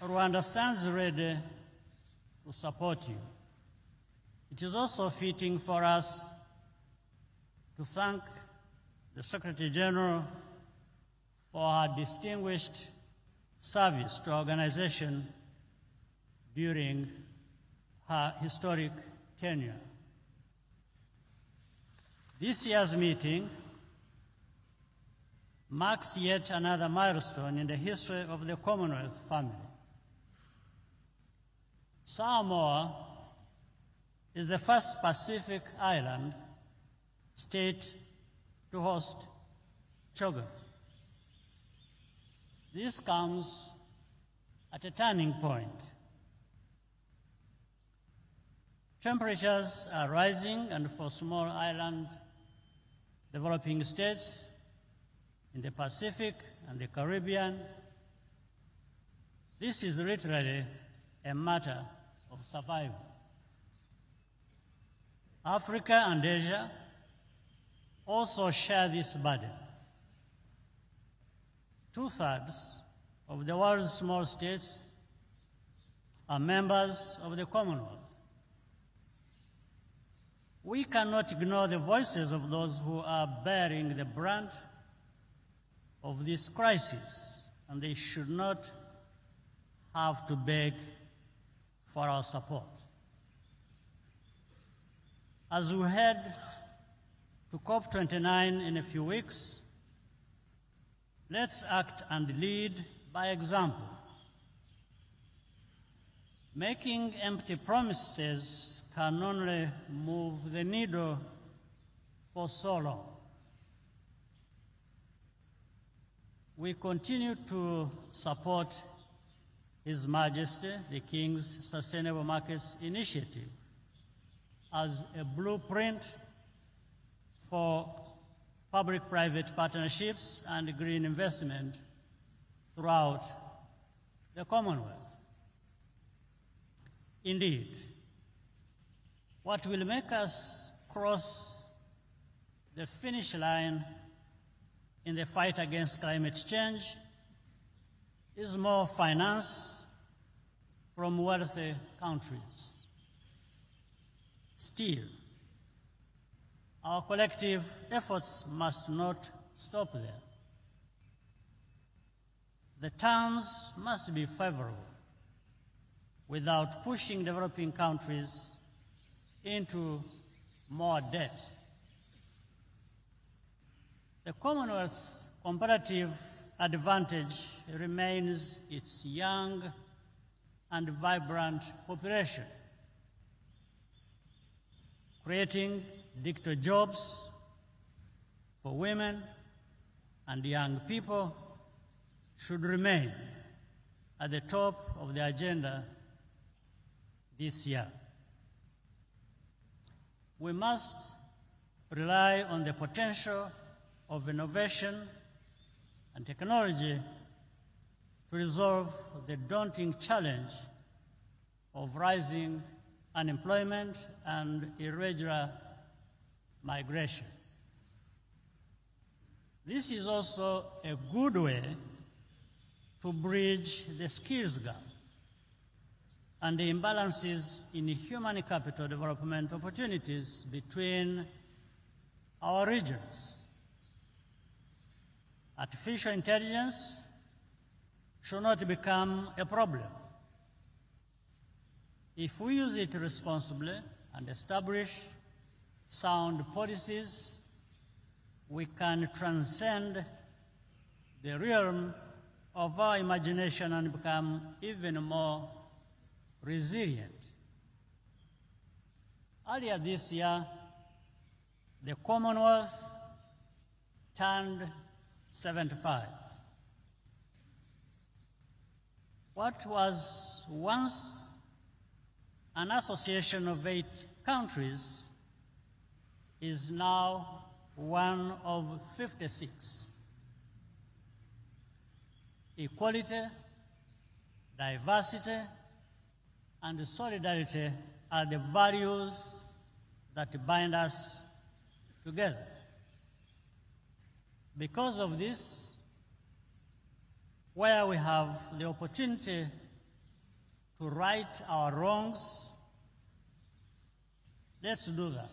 Speaker 6: Rwanda stands ready to support you. It is also fitting for us to thank the Secretary General for her distinguished service to our organization during her historic tenure. This year's meeting marks yet another milestone in the history of the Commonwealth family. Samoa is the first Pacific island state to host CHOGM. This comes at a turning point. Temperatures are rising, and for small island developing states in the Pacific and the Caribbean, this is literally a matter of survival. Africa and Asia also share this burden. 2/3 of the world's small states are members of the Commonwealth. We cannot ignore the voices of those who are bearing the brunt of this crisis, and they should not have to beg for our support. As we head to COP29 in a few weeks, let's act and lead by example. Making empty promises can only move the needle for so long. We continue to support His Majesty, the King's Sustainable Markets Initiative, as a blueprint for public-private partnerships and green investment throughout the Commonwealth. Indeed, what will make us cross the finish line in the fight against climate change is more finance from wealthy countries. Still, our collective efforts must not stop there. The terms must be favorable without pushing developing countries into more debt. The Commonwealth's comparative advantage remains its young and vibrant population. Creating digital jobs for women and young people should remain at the top of the agenda this year. We must rely on the potential of innovation and technology to resolve the daunting challenge of rising unemployment and irregular migration. This is also a good way to bridge the skills gap and the imbalances in human capital development opportunities between our regions. Artificial intelligence should not become a problem. If we use it responsibly and establish sound policies, we can transcend the realm of our imagination and become even more resilient. Earlier this year, the Commonwealth turned 75. What was once an association of 8 countries is now one of 56. Equality, diversity, and solidarity are the values that bind us together. Because of this, where we have the opportunity to right our wrongs, let's do that.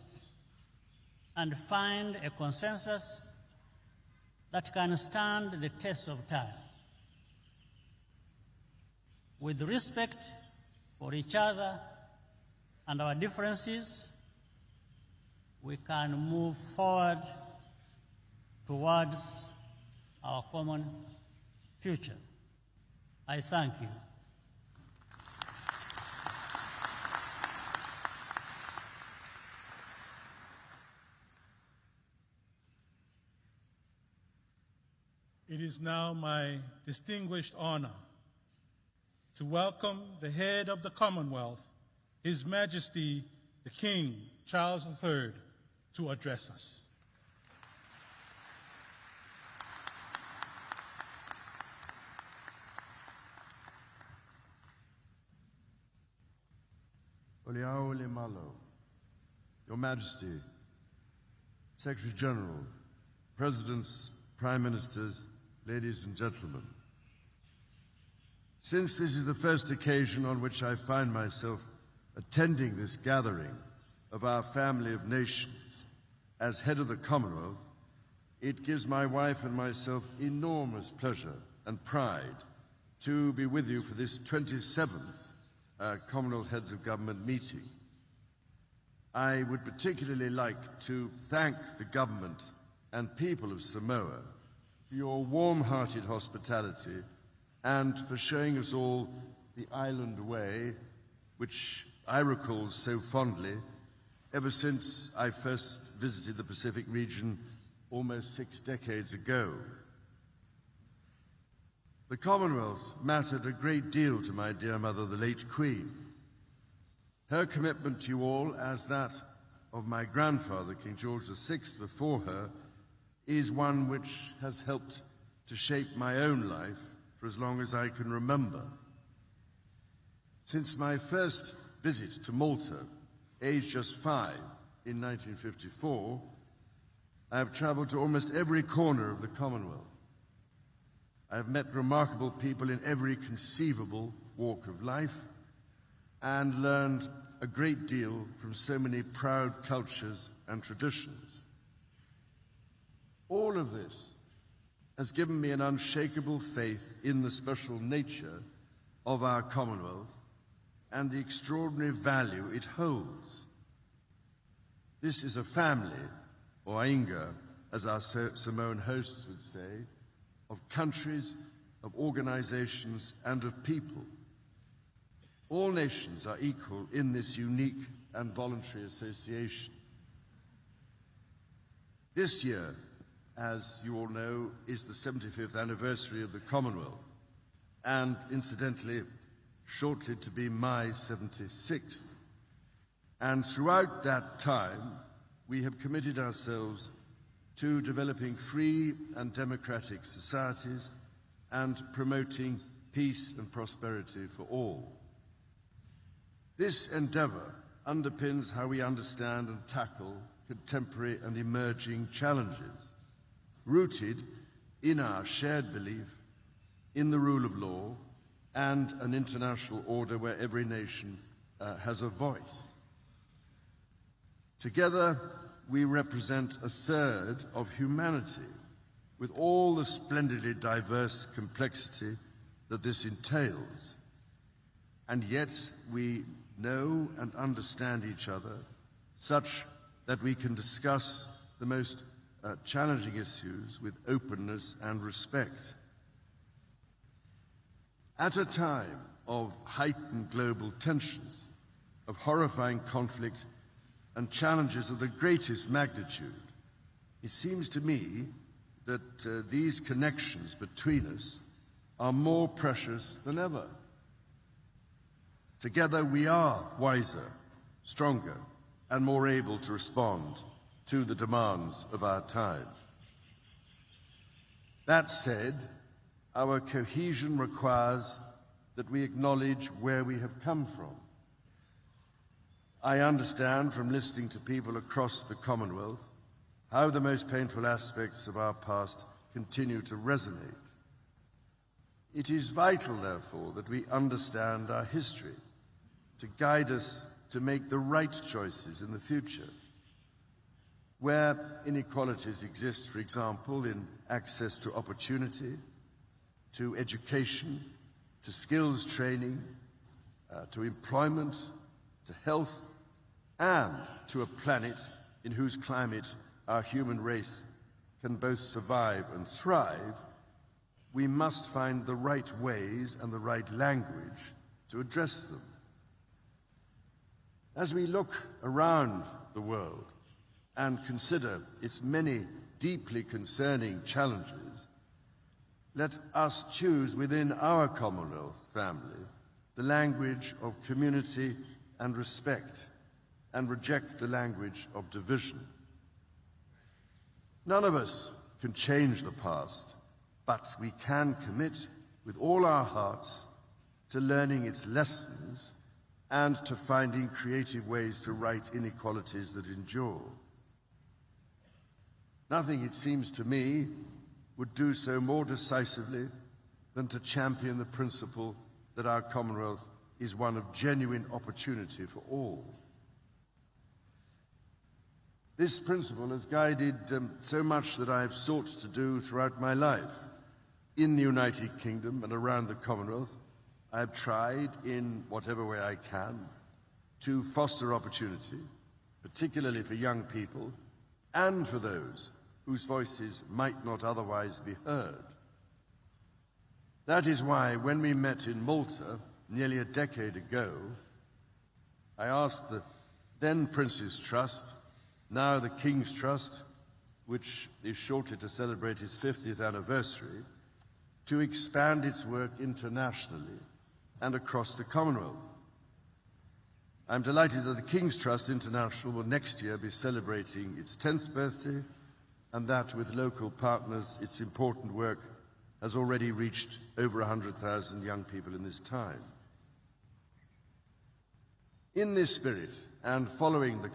Speaker 6: and find a consensus that can stand the test of time. With respect for each other and our differences, we can move forward towards our common future. I thank you.
Speaker 2: It is now my distinguished honor to welcome the head of the Commonwealth, His Majesty the King Charles III, to address us.
Speaker 7: Oliao le Malo, Your Majesty, Secretary General, Presidents, Prime Ministers, ladies and gentlemen. Since this is the first occasion on which I find myself attending this gathering of our family of nations as head of the Commonwealth, it gives my wife and myself enormous pleasure and pride to be with you for this 27th Commonwealth Heads of Government meeting. I would particularly like to thank the government and people of Samoa for your warm-hearted hospitality and for showing us all the island way, which I recall so fondly ever since I first visited the Pacific region almost 6 decades ago. The Commonwealth mattered a great deal to my dear mother, the late Queen. Her commitment to you all, as that of my grandfather, King George VI, before her, is one which has helped to shape my own life for as long as I can remember. Since my first visit to Malta, aged just 5, in 1954, I have traveled to almost every corner of the Commonwealth. I have met remarkable people in every conceivable walk of life and learned a great deal from so many proud cultures and traditions. All of this has given me an unshakable faith in the special nature of our Commonwealth and the extraordinary value it holds. This is a family, or ainga, as our Samoan hosts would say, of countries, of organizations, and of people. All nations are equal in this unique and voluntary association. This year, as you all know, is the 75th anniversary of the Commonwealth, and incidentally, shortly to be my 76th. And throughout that time, we have committed ourselves to developing free and democratic societies and promoting peace and prosperity for all. This endeavor underpins how we understand and tackle contemporary and emerging challenges, rooted in our shared belief in the rule of law and an international order where every nation has a voice. Together, we represent a third of humanity, with all the splendidly diverse complexity that this entails. And yet, we know and understand each other such that we can discuss the most challenging issues with openness and respect. At a time of heightened global tensions, of horrifying conflict and challenges of the greatest magnitude, it seems to me that these connections between us are more precious than ever. Together we are wiser, stronger, and more able to respond to the demands of our time. That said, our cohesion requires that we acknowledge where we have come from. I understand from listening to people across the Commonwealth how the most painful aspects of our past continue to resonate. It is vital, therefore, that we understand our history to guide us to make the right choices in the future. where inequalities exist, for example, in access to opportunity, to education, to skills training, to employment, to health, and to a planet in whose climate our human race can both survive and thrive, we must find the right ways and the right language to address them. As we look around the world and consider its many deeply concerning challenges, let us choose within our Commonwealth family the language of community and respect, and reject the language of division. None of us can change the past, but we can commit with all our hearts to learning its lessons and to finding creative ways to right inequalities that endure. Nothing, it seems to me, would do so more decisively than to champion the principle that our Commonwealth is one of genuine opportunity for all. This principle has guided so much that I have sought to do throughout my life. In the United Kingdom and around the Commonwealth, I have tried, in whatever way I can, to foster opportunity, particularly for young people and for those whose voices might not otherwise be heard. That is why, when we met in Malta nearly a decade ago, I asked the then Prince's Trust, now the King's Trust, which is shortly to celebrate its 50th anniversary, to expand its work internationally and across the Commonwealth. I'm delighted that the King's Trust International will next year be celebrating its 10th birthday, and that with local partners, its important work has already reached over 100,000 young people in this time. In this spirit, and following the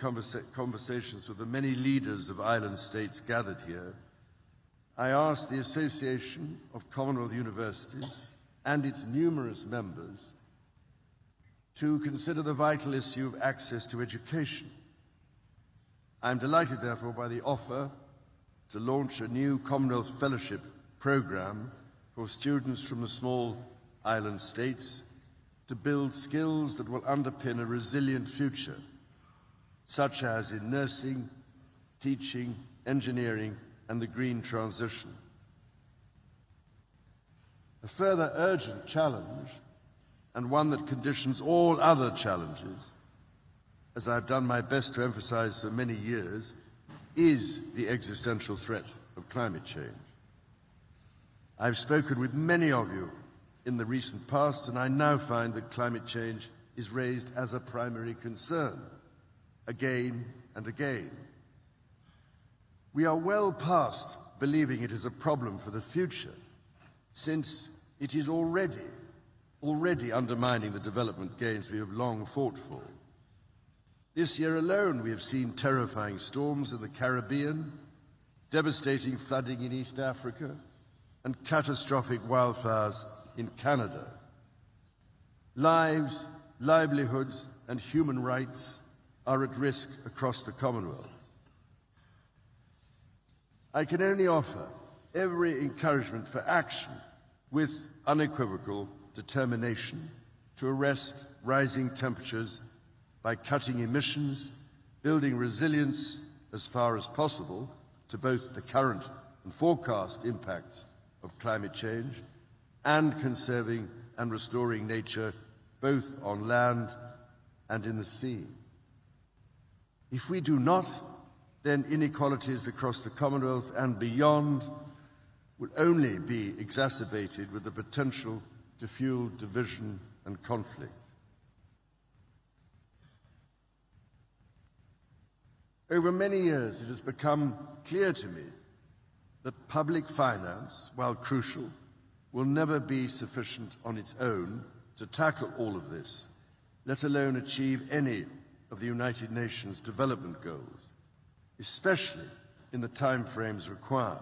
Speaker 7: conversations with the many leaders of island states gathered here, I asked the Association of Commonwealth Universities and its numerous members to consider the vital issue of access to education. I am delighted, therefore, by the offer to launch a new Commonwealth Fellowship program for students from the small island states to build skills that will underpin a resilient future, such as in nursing, teaching, engineering, and the green transition. A further urgent challenge, and one that conditions all other challenges, as I've done my best to emphasize for many years, is the existential threat of climate change. I've spoken with many of you in the recent past, and I now find that climate change is raised as a primary concern, again and again. We are well past believing it is a problem for the future, since it is already undermining the development gains we have long fought for. This year alone, we have seen terrifying storms in the Caribbean, devastating flooding in East Africa, and catastrophic wildfires in Canada. Lives, livelihoods, and human rights are at risk across the Commonwealth. I can only offer every encouragement for action with unequivocal determination to arrest rising temperatures by cutting emissions, building resilience as far as possible to both the current and forecast impacts of climate change, and conserving and restoring nature both on land and in the sea. If we do not, then inequalities across the Commonwealth and beyond will only be exacerbated with the potential to fuel division and conflict. Over many years, it has become clear to me that public finance, while crucial, will never be sufficient on its own to tackle all of this, let alone achieve any of the United Nations development goals, especially in the time frames required.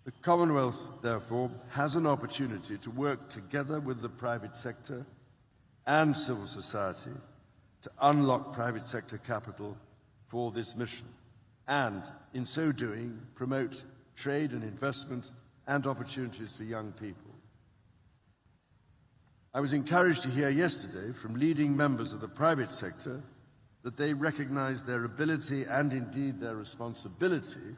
Speaker 7: The Commonwealth, therefore, has an opportunity to work together with the private sector and civil society to unlock private sector capital for this mission, and in so doing, promote trade and investment and opportunities for young people. I was encouraged to hear yesterday from leading members of the private sector that they recognize their ability and indeed their responsibility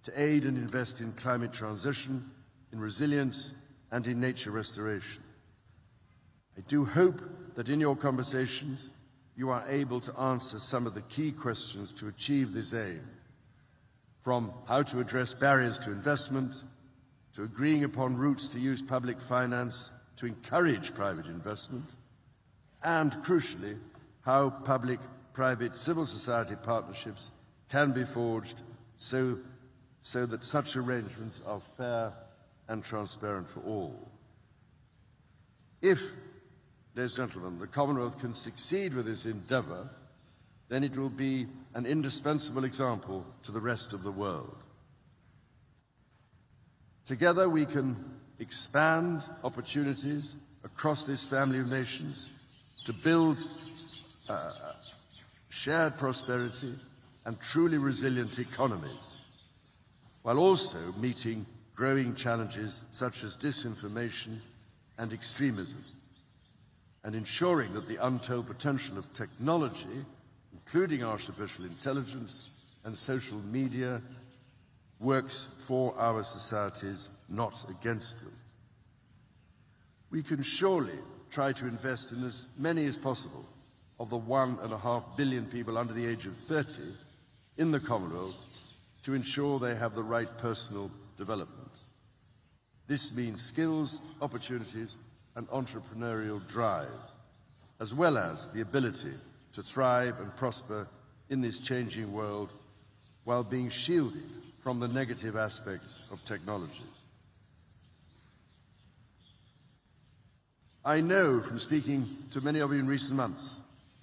Speaker 7: to aid and invest in climate transition, in resilience, and in nature restoration. I do hope that in your conversations you are able to answer some of the key questions to achieve this aim, from how to address barriers to investment, to agreeing upon routes to use public finance to encourage private investment, and crucially, how public-private civil society partnerships can be forged so that such arrangements are fair and transparent for all. If, ladies and gentlemen, the Commonwealth can succeed with this endeavour, then it will be an indispensable example to the rest of the world. Together we can expand opportunities across this family of nations to build shared prosperity and truly resilient economies, while also meeting growing challenges such as disinformation and extremism, and ensuring that the untold potential of technology, including artificial intelligence and social media, works for our societies, not against them. We can surely try to invest in as many as possible of the 1.5 billion people under the age of 30 in the Commonwealth to ensure they have the right personal development. This means skills, opportunities, and entrepreneurial drive, as well as the ability to thrive and prosper in this changing world while being shielded from the negative aspects of technologies. I know from speaking to many of you in recent months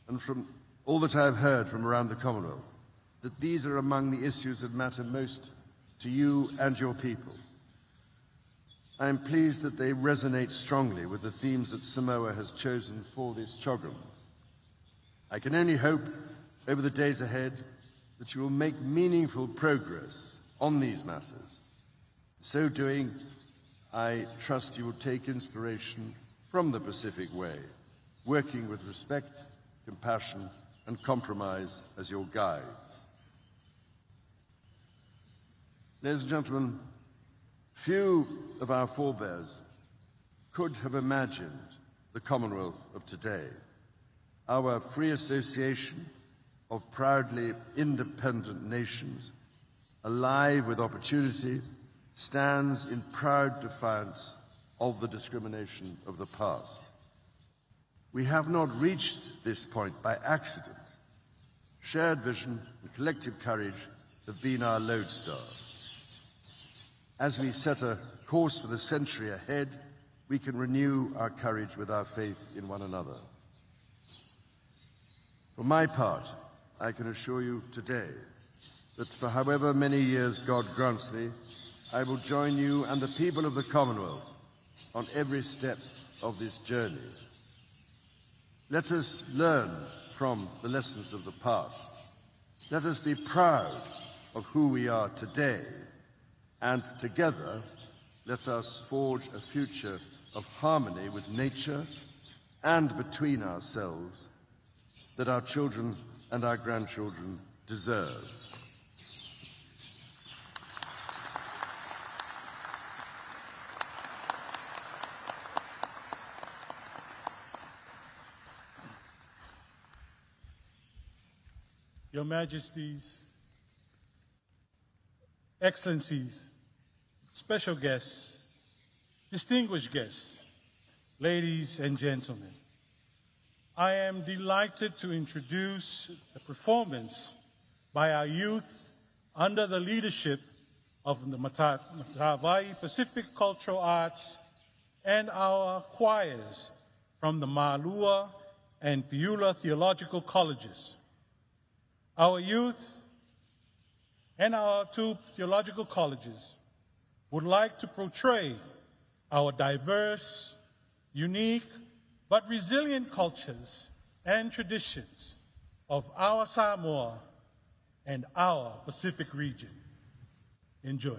Speaker 7: and from all that I have heard from around the Commonwealth that these are among the issues that matter most to you and your people. I am pleased that they resonate strongly with the themes that Samoa has chosen for this CHOGM. I can only hope over the days ahead that you will make meaningful progress on these matters. So doing, I trust you will take inspiration from the Pacific Way, working with respect, compassion, and compromise as your guides. Ladies and gentlemen, few of our forebears could have imagined the Commonwealth of today, our free association of proudly independent nations, alive with opportunity, stands in proud defiance of the discrimination of the past. We have not reached this point by accident. Shared vision and collective courage have been our lodestar. As we set a course for the century ahead, we can renew our courage with our faith in one another. For my part, I can assure you today that for however many years God grants me, I will join you and the people of the Commonwealth on every step of this journey. Let us learn from the lessons of the past. Let us be proud of who we are today, and together let us forge a future of harmony with nature and between ourselves that our children and our grandchildren deserve.
Speaker 2: Your Majesties, Excellencies, special guests, distinguished guests, ladies and gentlemen, I am delighted to introduce a performance by our youth under the leadership of the Matavai Pacific Cultural Arts and our choirs from the Ma'alua and Piula Theological Colleges. Our youth and our two theological colleges would like to portray our diverse, unique, but resilient cultures and traditions of our Samoa and our Pacific region. Enjoy.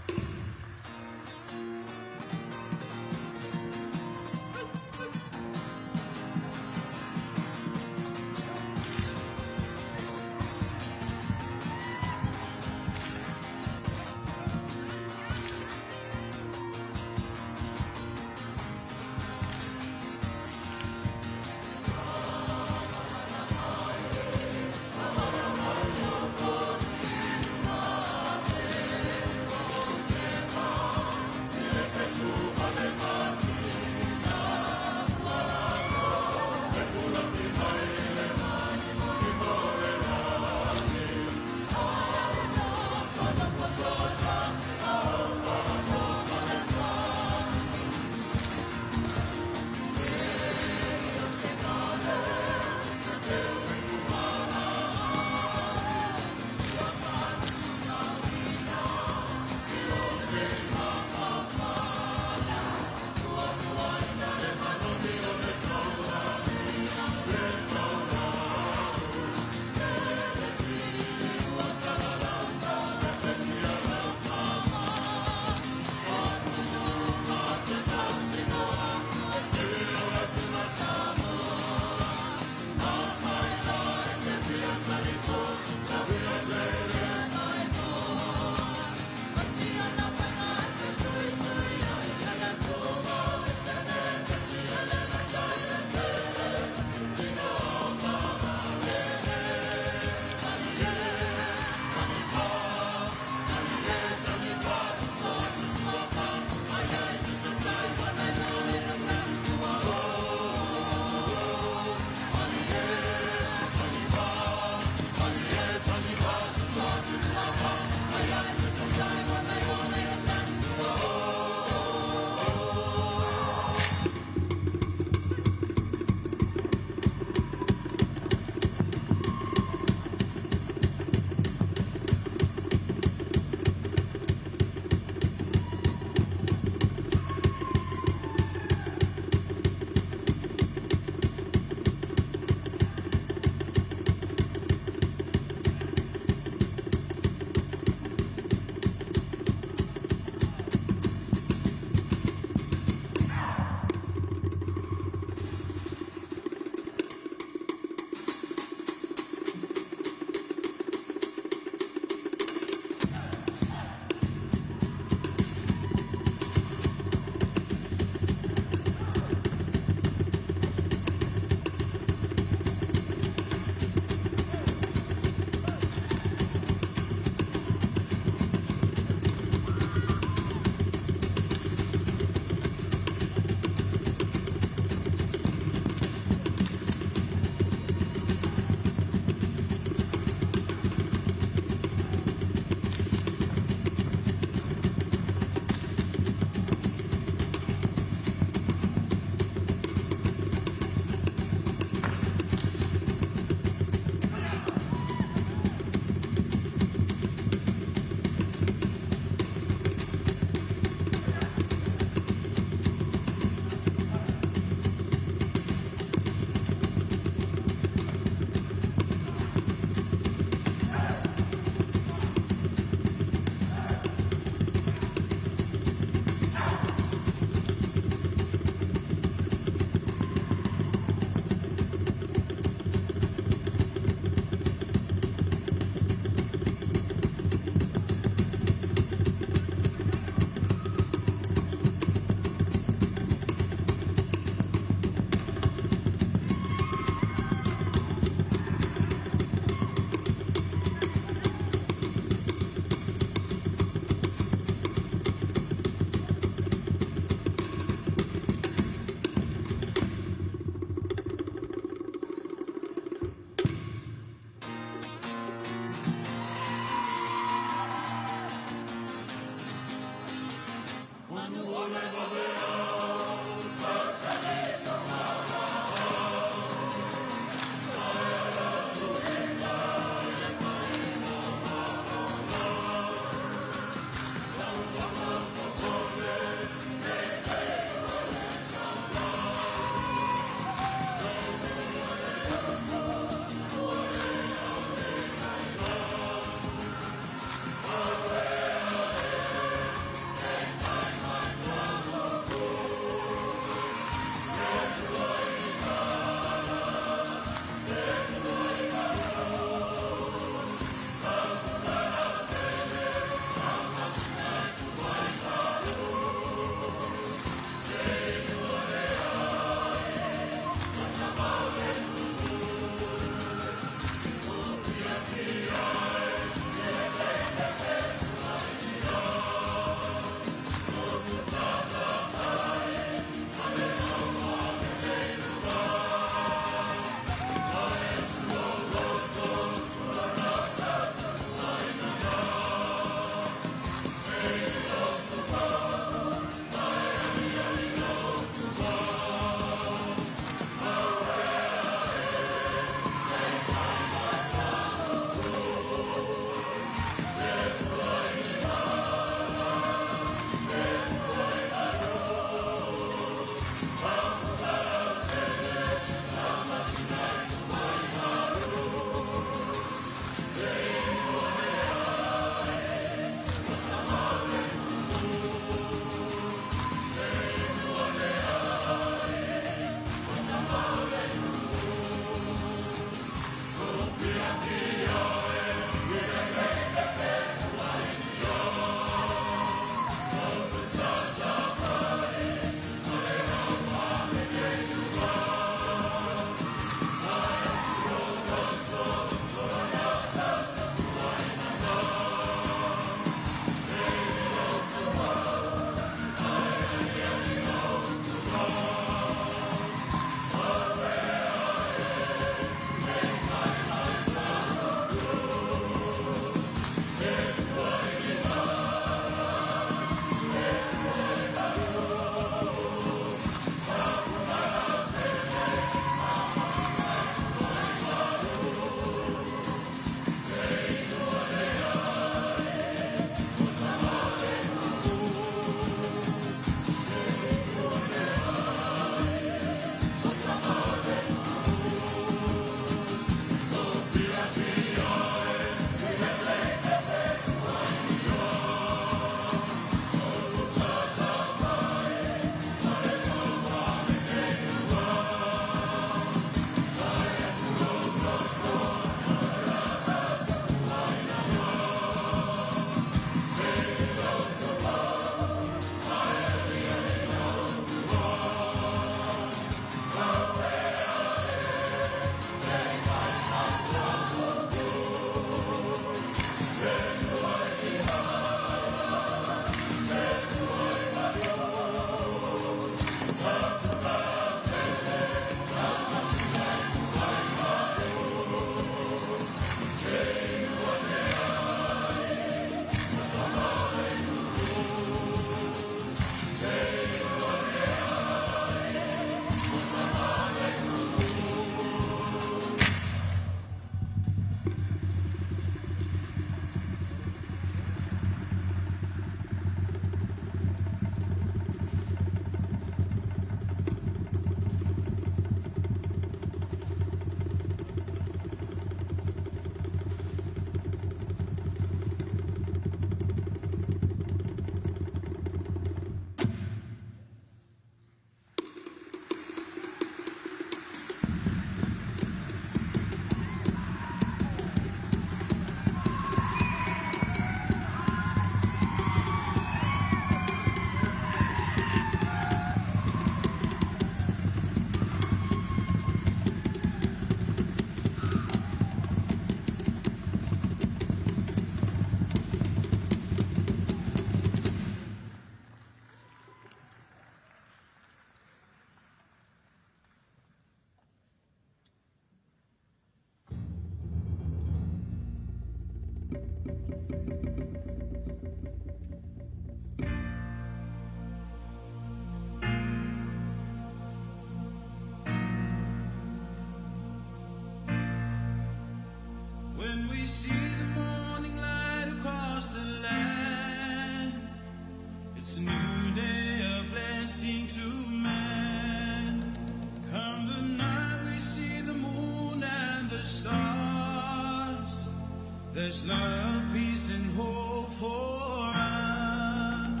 Speaker 8: There's love, peace, and hope for us.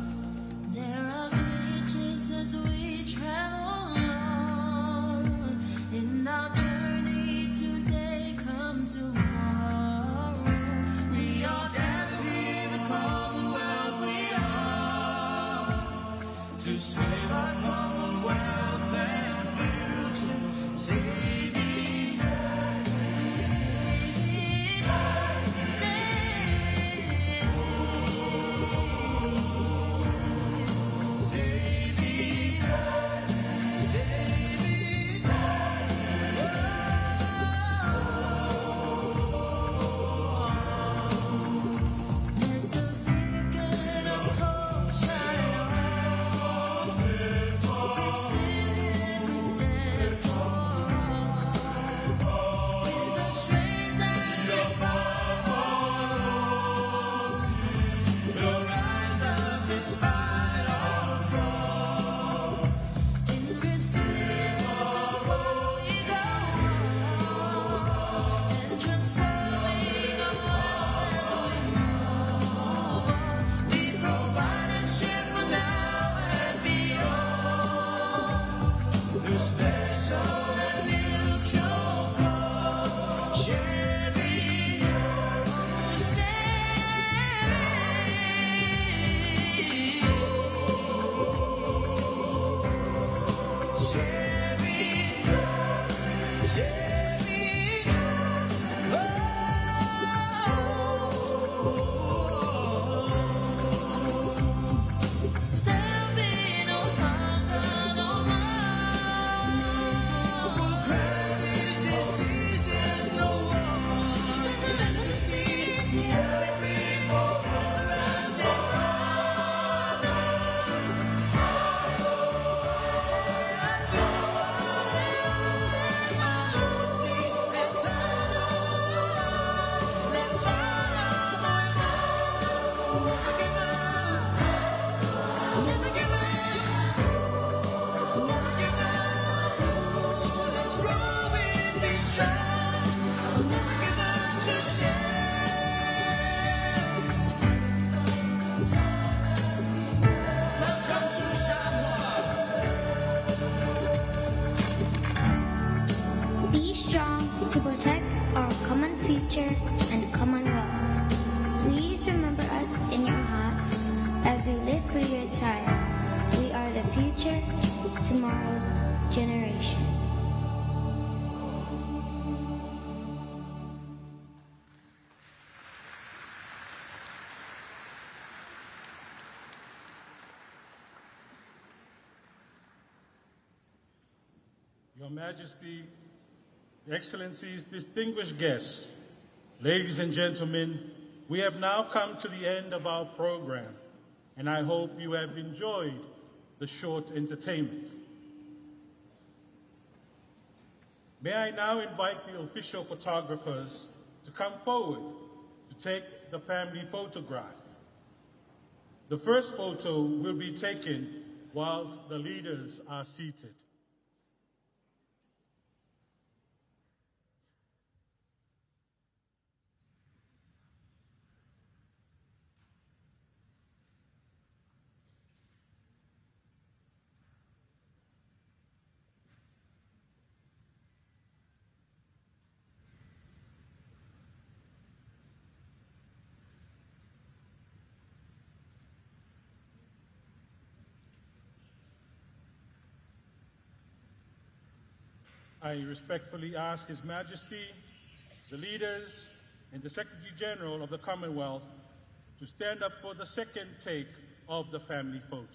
Speaker 9: There are bridges as we travel on in our journey today, come tomorrow. We are gathered here, the Commonwealth we are,
Speaker 8: To save our Commonwealth and future.
Speaker 9: save it, save it,
Speaker 8: Save it, save it.
Speaker 9: let the beacon of hope shine on. We sing and we stand for all. Give us strength and defy all.
Speaker 8: We'll rise up despite all flaws.
Speaker 9: In this city, we go on, and transforming the world that we know. We provide and share for now and beyond.
Speaker 8: The special and mutual call. Share it,
Speaker 9: Oh,
Speaker 8: share it, share it.
Speaker 9: there'll be no hunger no more.
Speaker 8: Crisis, disease, and no war.
Speaker 9: Let me see
Speaker 8: Every people rise Let's grow and be strong. Never give up to share. Welcome to Samoa.
Speaker 10: Be strong to protect our common future and commonwealth. Please remember us in your hearts as we live for your time. We are the future, tomorrow's generation.
Speaker 2: Your Majesty, Your Excellencies, distinguished guests, ladies and gentlemen, we have now come to the end of our program, and I hope you have enjoyed the short entertainment. May I now invite the official photographers to come forward to take the family photograph. The first photo will be taken whilst the leaders are seated. I respectfully ask His Majesty, the leaders, and the Secretary General of the Commonwealth to stand up for the second take of the family photo.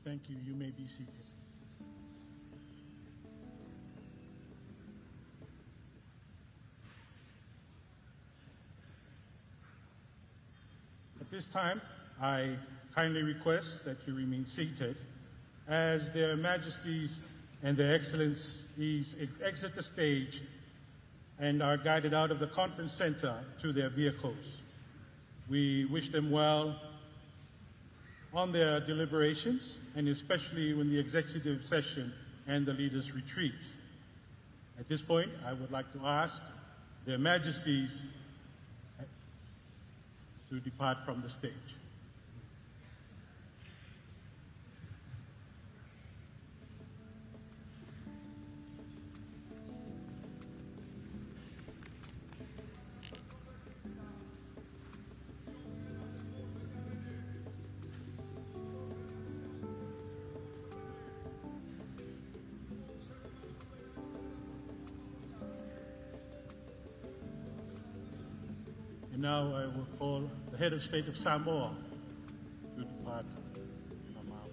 Speaker 2: Thank you. You may be seated. At this time, I kindly request that you remain seated as their majesties and their excellencies exit the stage and are guided out of the conference center to their vehicles. We wish them well on their deliberations, and especially when the executive session and the leaders retreat. At this point, I would like to ask their majesties to depart from the stage. And now I will call the head of state of Samoa to depart from our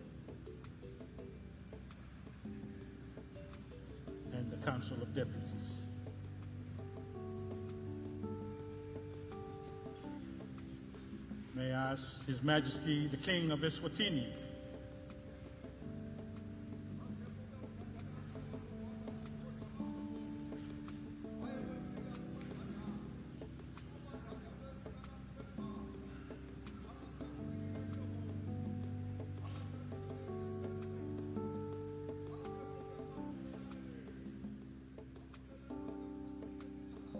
Speaker 2: and the Council of Deputies. May I ask His Majesty the King of Eswatini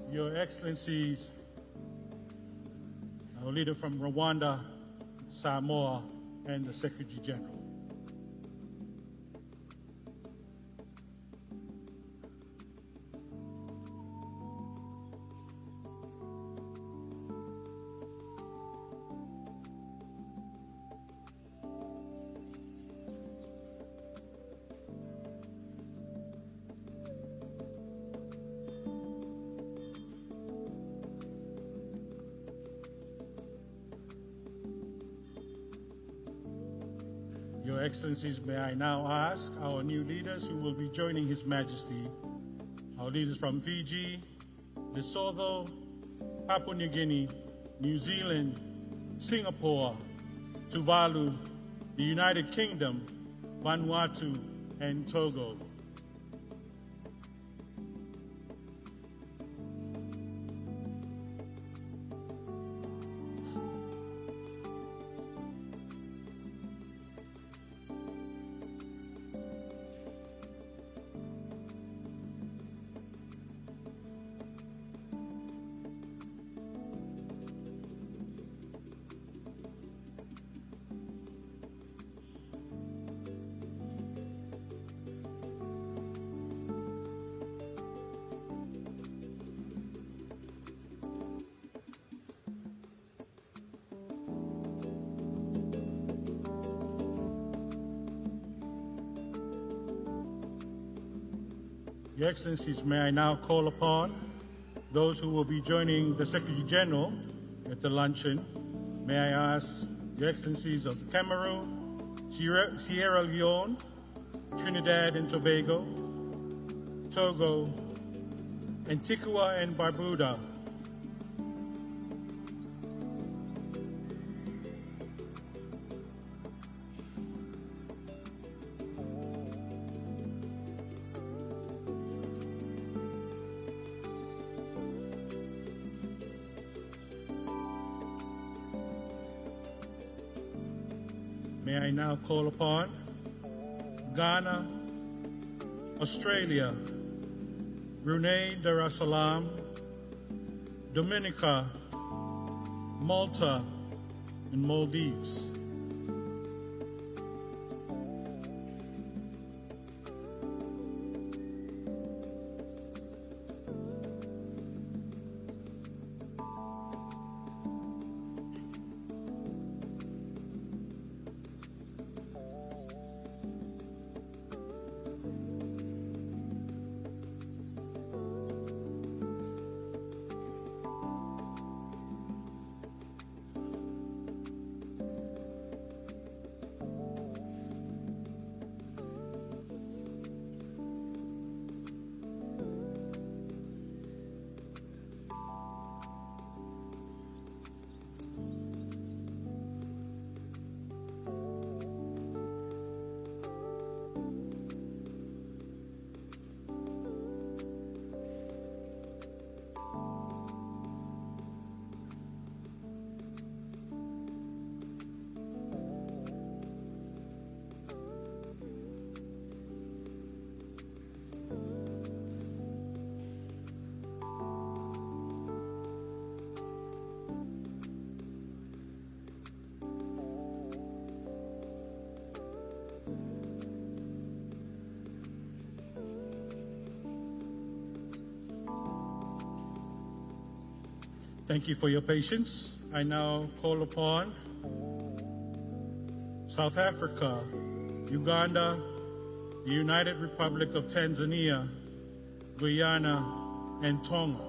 Speaker 2: Your Excellencies, our leader from Rwanda, Samoa, and the Secretary General. Your Excellencies, may I now ask our new leaders who will be joining His Majesty, our leaders from Fiji, Lesotho, Papua New Guinea, New Zealand, Singapore, Tuvalu, the United Kingdom, Vanuatu, and Togo. Your Excellencies, may I now call upon those who will be joining the Secretary General at the luncheon. May I ask Your Excellencies of Cameroon, Sierra Leone, Trinidad and Tobago, Togo, Antigua and Barbuda, may I now call upon Ghana, Australia, Brunei Darussalam, Dominica, Malta, and Maldives. Thank you for your patience. I now call upon South Africa, Uganda, the United Republic of Tanzania, Guyana, and Tonga.